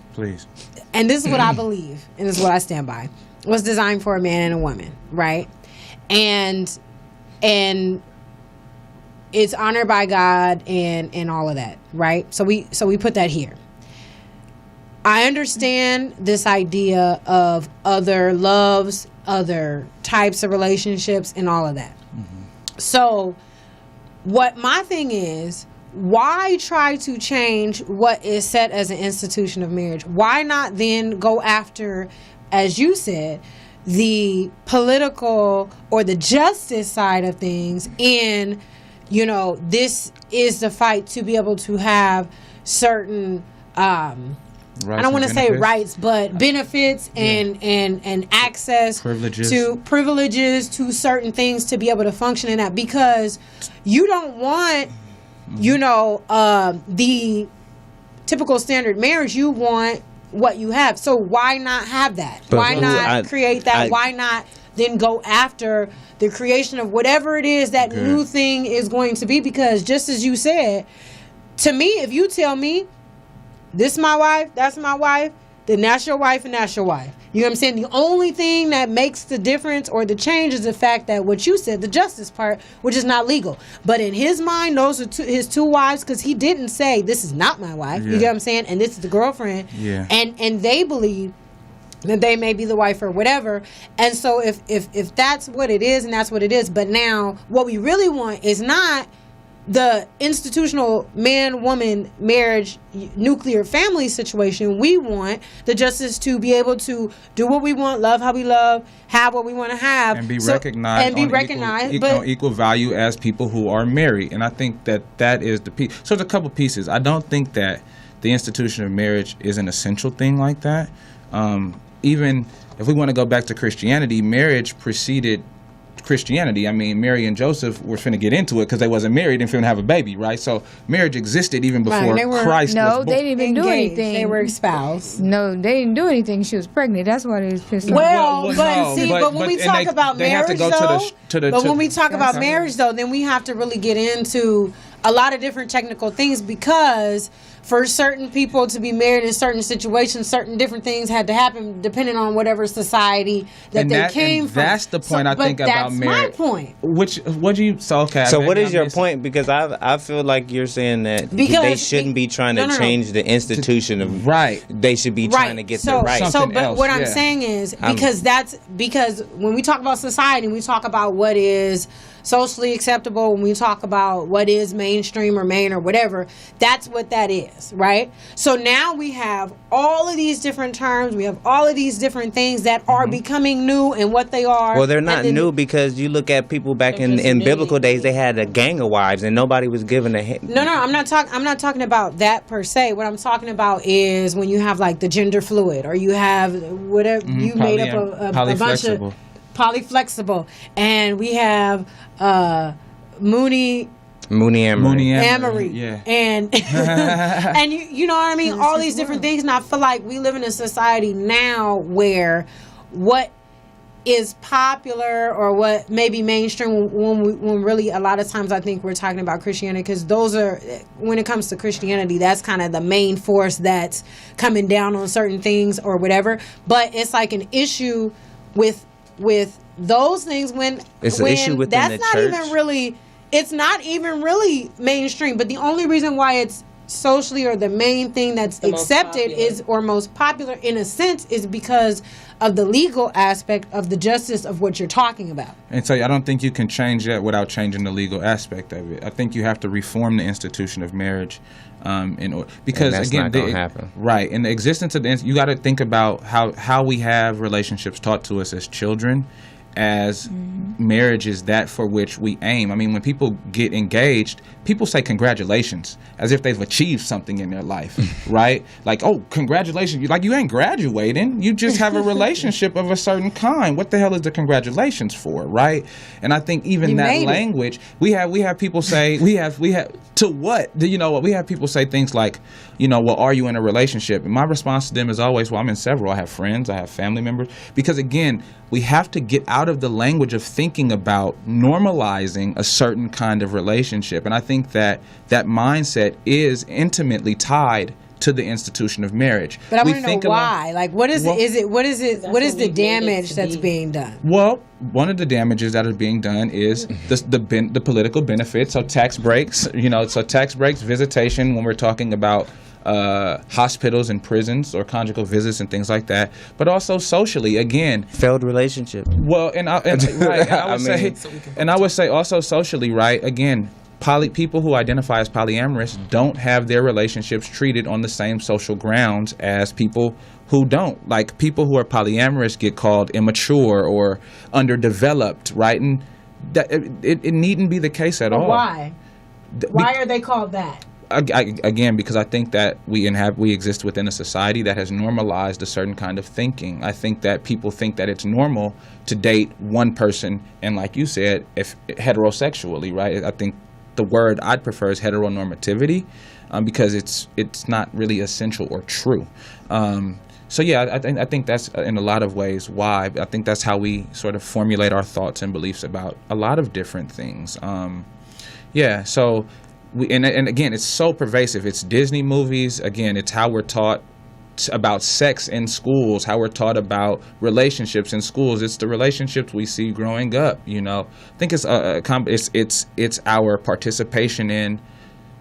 and this is what I believe, and this is what I stand by, was designed for a man and a woman, right? And it's honored by God and all of that, right? So we put that here. I understand this idea of other loves, other types of relationships, and all of that. So what my thing is, why try to change what is set as an institution of marriage? Why not then go after, as you said, the political or the justice side of things in, this is the fight to be able to have certain, I don't want to say rights, but benefits and access privileges to certain things to be able to function in that, because you don't want, the typical standard marriage. You want what you have. So why not have that? Why not create that? Why not then go after the creation of whatever it is that new thing is going to be? Because just as you said, to me, if you tell me this is my wife, that's my wife, then that's your wife and that's your wife. You know what I'm saying? The only thing that makes the difference or the change is the fact that what you said, the justice part, which is not legal. But in his mind, those are his two wives, because he didn't say this is not my wife. You get what I'm saying? And this is the girlfriend. Yeah. And they believe that they may be the wife or whatever. And so if that's what it is, and that's what it is. But now what we really want is not the institutional man-woman marriage nuclear family situation. We want the justice to be able to do what we want, love how we love, have what we want to have, and be recognized on equal value as people who are married. And I think that is the piece. So there's a couple pieces. I don't think that the institution of marriage is an essential thing like that. Even if we want to go back to Christianity, marriage preceded Christianity. I mean, Mary and Joseph were finna get into it because they wasn't married and finna have a baby, right? So marriage existed even before Christ was born. No, they didn't even do anything. They were espoused. No, they didn't do anything. She was pregnant. That's why they was pissed off. But when we talk about marriage, though, when we talk about marriage, though, then we have to really get into a lot of different technical things, because for certain people to be married in certain situations, certain different things had to happen depending on whatever society that they came from. That's the point I think about marriage. That's my point. What do you? So okay. So what is your point? Because I feel like you're saying that they shouldn't be trying to change the institution of right. They should be trying to get the right. But what I'm saying is because when we talk about society, we talk about what is socially acceptable, when we talk about what is mainstream or main or whatever, that's what that is, right? So now we have all of these different terms, we have all of these different things that are becoming new, and what they are. Well, they're not new, because you look at people back in biblical days, they had a gang of wives and nobody was given a No, I'm not talking about that per se. What I'm talking about is when you have like the gender fluid, or you have whatever you made up a bunch of polyflexible, and we have Mooney Amory, yeah, and and you know what I mean, all these different things. And I feel like we live in a society now where what is popular or what may be mainstream, when really a lot of times I think we're talking about Christianity, because those are, when it comes to Christianity, that's kind of the main force that's coming down on certain things or whatever. But it's like an issue with those things when it's an issue within that's the not church. even really, it's not even really mainstream. But the only reason why it's socially, or the main thing that's accepted is, or most popular in a sense, is because of the legal aspect of the justice of what you're talking about. And so I don't think you can change that without changing the legal aspect of it. I think you have to reform the institution of marriage, in order, because and that's again, not gonna happen. Right, in the existence of you got to think about how we have relationships taught to us as children, as marriage is that for which we aim. I mean, when people get engaged, people say congratulations as if they've achieved something in their life, right? Like, oh, congratulations. Like, you ain't graduating. You just have a relationship of a certain kind. What the hell is the congratulations for, right? And I think even that language, we have people say, we have to what? Do you know what? We have people say things like, well, are you in a relationship? And my response to them is always, well, I'm in several. I have friends, I have family members. Because again, we have to get out of the language of thinking about normalizing a certain kind of relationship. And I think that mindset is intimately tied to the institution of marriage. But I want to know why. Like, what is the damage that's being done? Well, one of the damages that are being done is the political benefits. So tax breaks, tax breaks, visitation, when we're talking about hospitals and prisons, or conjugal visits and things like that, but also socially, again, failed relationship. Well, I would say also socially, right? Again, people who identify as polyamorous don't have their relationships treated on the same social grounds as people who don't. Like, people who are polyamorous get called immature or underdeveloped, right? And that it needn't be the case at all. Why? Why are they called that? Again, because I think that we exist within a society that has normalized a certain kind of thinking. I think that people think that it's normal to date one person, and like you said, if heterosexually, right? I think the word I'd prefer is heteronormativity, because it's not really essential or true. So yeah, I think that's in a lot of ways why. I think that's how we sort of formulate our thoughts and beliefs about a lot of different things. So. And again, it's so pervasive. It's Disney movies. Again, it's how we're taught about sex in schools, how we're taught about relationships in schools. It's the relationships we see growing up. I think it's our participation in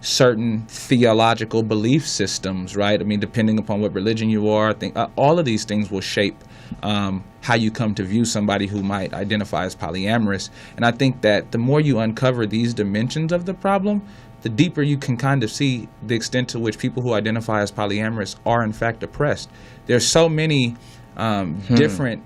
certain theological belief systems, right? I mean, depending upon what religion you are, I think all of these things will shape how you come to view somebody who might identify as polyamorous. And I think that the more you uncover these dimensions of the problem, the deeper you can kind of see the extent to which people who identify as polyamorous are in fact oppressed. There's so many different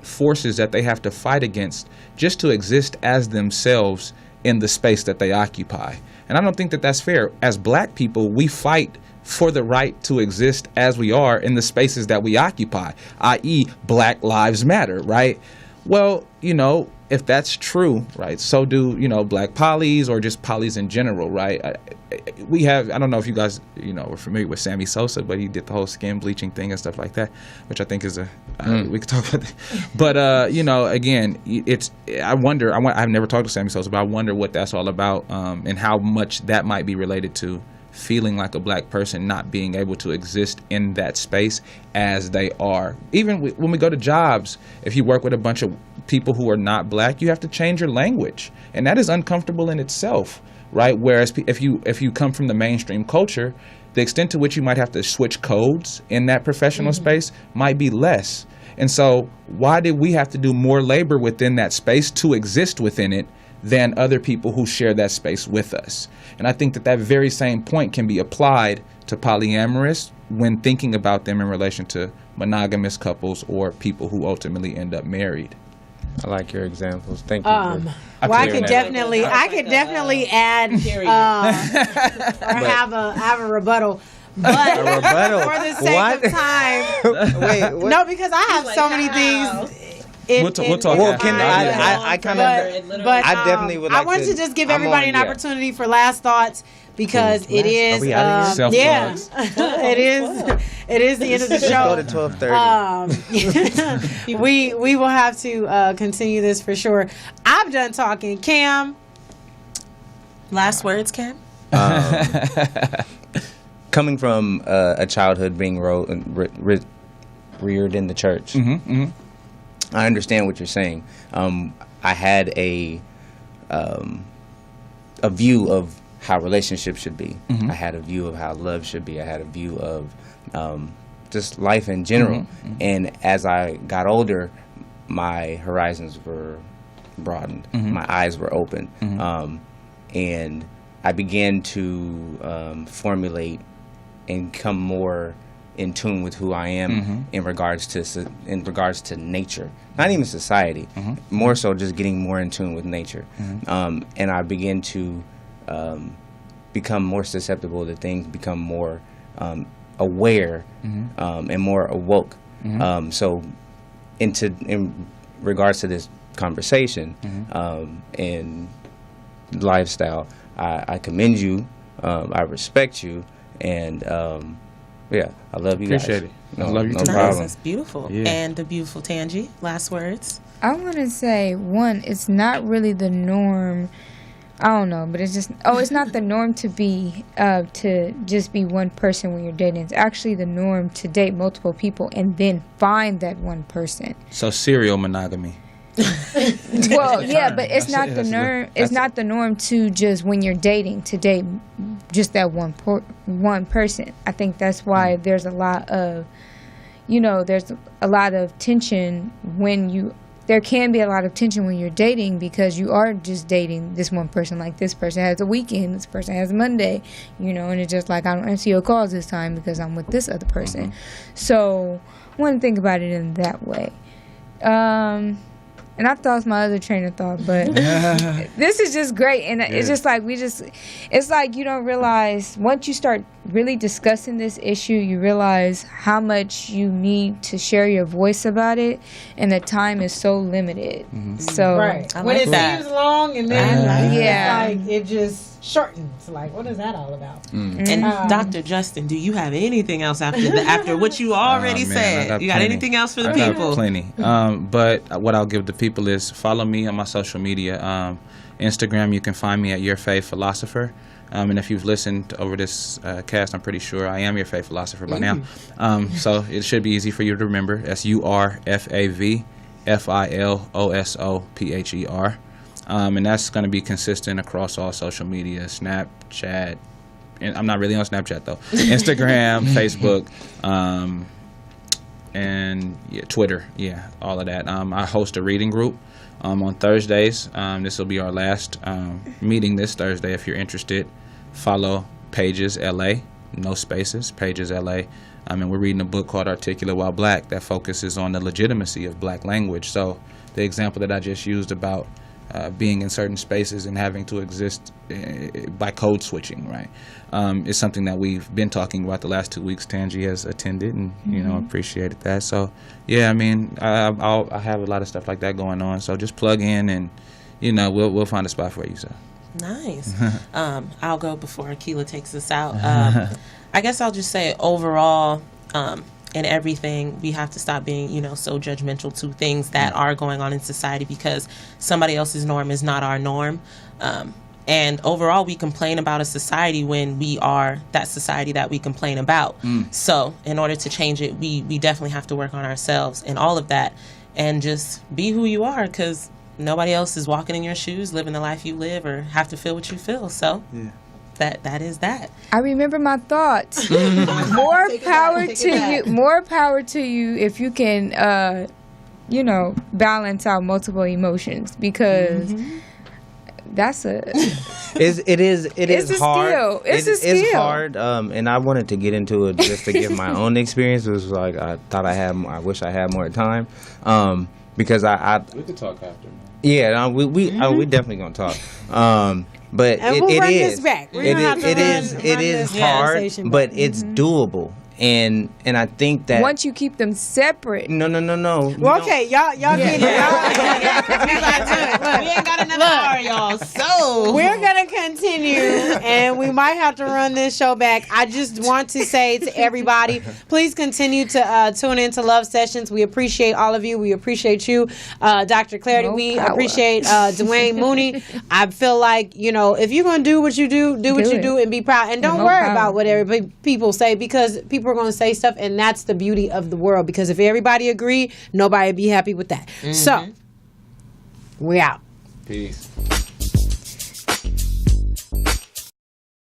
forces that they have to fight against just to exist as themselves in the space that they occupy. And I don't think that that's fair. As black people, we fight for the right to exist as we are in the spaces that we occupy, i.e. Black Lives Matter, right? Well, if that's true, right, so do, black polys or just polys in general, right? I don't know if you guys, were familiar with Sammy Sosa, but he did the whole skin bleaching thing and stuff like that, which I think is we could talk about that. But, again, I've never talked to Sammy Sosa, but I wonder what that's all about and how much that might be related to feeling like a black person not being able to exist in that space as they are. Even when we go to jobs, if you work with a bunch of people who are not black, you have to change your language, and that is uncomfortable in itself, right? Whereas if you come from the mainstream culture, the extent to which you might have to switch codes in that professional space might be less. And so why did we have to do more labor within that space to exist within it than other people who share that space with us? And I think that very same point can be applied to polyamorous when thinking about them in relation to monogamous couples or people who ultimately end up married. I like your examples. Thank you. I could definitely add or have a rebuttal. But A rebuttal? for the sake of time, Wait, what? no, because I have so many things. We'll talk Well, after. can I kind of? I definitely would like I want to just give everybody an yeah. opportunity for last thoughts because it is, Are we out of here? yeah, it is the end of the show. Go to 12:30. We will have to continue this for sure. I'm done talking. Cam, Last words, Cam? Coming from a childhood being reared in the church, I understand what you're saying. I had a view of how relationships should be. I had a view of how love should be. I had a view of just life in general. And as I got older, my horizons were broadened. My eyes were open. And I began to formulate and come more in tune with who I am in regards to nature, not even society, more so just getting more in tune with nature. And I begin to become more susceptible to things, become more aware and more awoke. So in regards to this conversation and lifestyle, I commend you, I respect you, and yeah, I love you guys. Appreciate it. No, I love you no too. problem. That's beautiful. Yeah. And the beautiful Tangi, last words? I want to say, one, it's not really the norm. I don't know, but it's just, it's not the norm to just be one person when you're dating. It's actually the norm to date multiple people and then find that one person. So serial monogamy. Well, yeah, but it's not the norm. It's not the norm to just when you're dating to date just that one person. I think that's why there's a lot of, there's a lot of tension when there can be a lot of tension when you're dating because you are just dating this one person. Like this person has a weekend, this person has Monday, and it's just like I don't answer your calls this time because I'm with this other person. So I want to think about it in that way. And I thought it was my other train of thought, but this is just great. And it's just like it's like you don't realize, once you start really discussing this issue, you realize how much you need to share your voice about it, and the time is so limited. So right. I When like it that. seems long and then Yeah. it's like it just shortens. Like, what is that all about? And Dr. Justin, do you have anything else after what you already said? You got anything else for the people? Plenty. But what I'll give the people is follow me on my social media. Instagram, you can find me at Your Faith Philosopher. And if you've listened over this cast, I'm pretty sure I am Your Faith Philosopher by now. So it should be easy for you to remember. That's URFAVFILOSOPHER. And that's going to be consistent across all social media, Snapchat. And I'm not really on Snapchat, though. Instagram, Facebook, and Twitter. Yeah, all of that. I host a reading group on Thursdays. This will be our last meeting this Thursday. If you're interested, follow Pages LA, no spaces, Pages LA. And we're reading a book called Articulate While Black that focuses on the legitimacy of black language. So the example that I just used about being in certain spaces and having to exist by code switching, right? Is something that we've been talking about the last 2 weeks. Tangi has attended and, appreciated that. So, yeah, I mean, I have a lot of stuff like that going on. So just plug in and, we'll find a spot for you, so. Nice. I'll go before Akila takes us out. I guess I'll just say overall, in everything, we have to stop being, so judgmental to things that are going on in society, because somebody else's norm is not our norm. And overall, we complain about a society when we are that society that we complain about. So in order to change it, we definitely have to work on ourselves and all of that, and just be who you are, because nobody else is walking in your shoes, living the life you live, or have to feel what you feel. So that is that. I remember my thoughts. More power to you. More power to you if you can, balance out multiple emotions, because that's it is a hard. Skill. It's a skill. It's hard. And I wanted to get into it just to give my own experience. It was like I wish I had more time. Because we could talk after. Man. Yeah, we definitely gonna talk. But it is hard, but it's doable. And I think that once you keep them separate. No. Well, okay, y'all get We ain't got another hour, y'all. So we're gonna continue, and we might have to run this show back. I just want to say to everybody, please continue to tune into Love Sessions. We appreciate all of you. We appreciate you, Dr. Clarity. We appreciate Dwayne Mooney. I feel like, if you're gonna do what you do what you do and be proud, and don't worry about what everybody people say, because people are going to say stuff, and that's the beauty of the world, because if everybody agree, nobody be happy with that. So we out. Peace.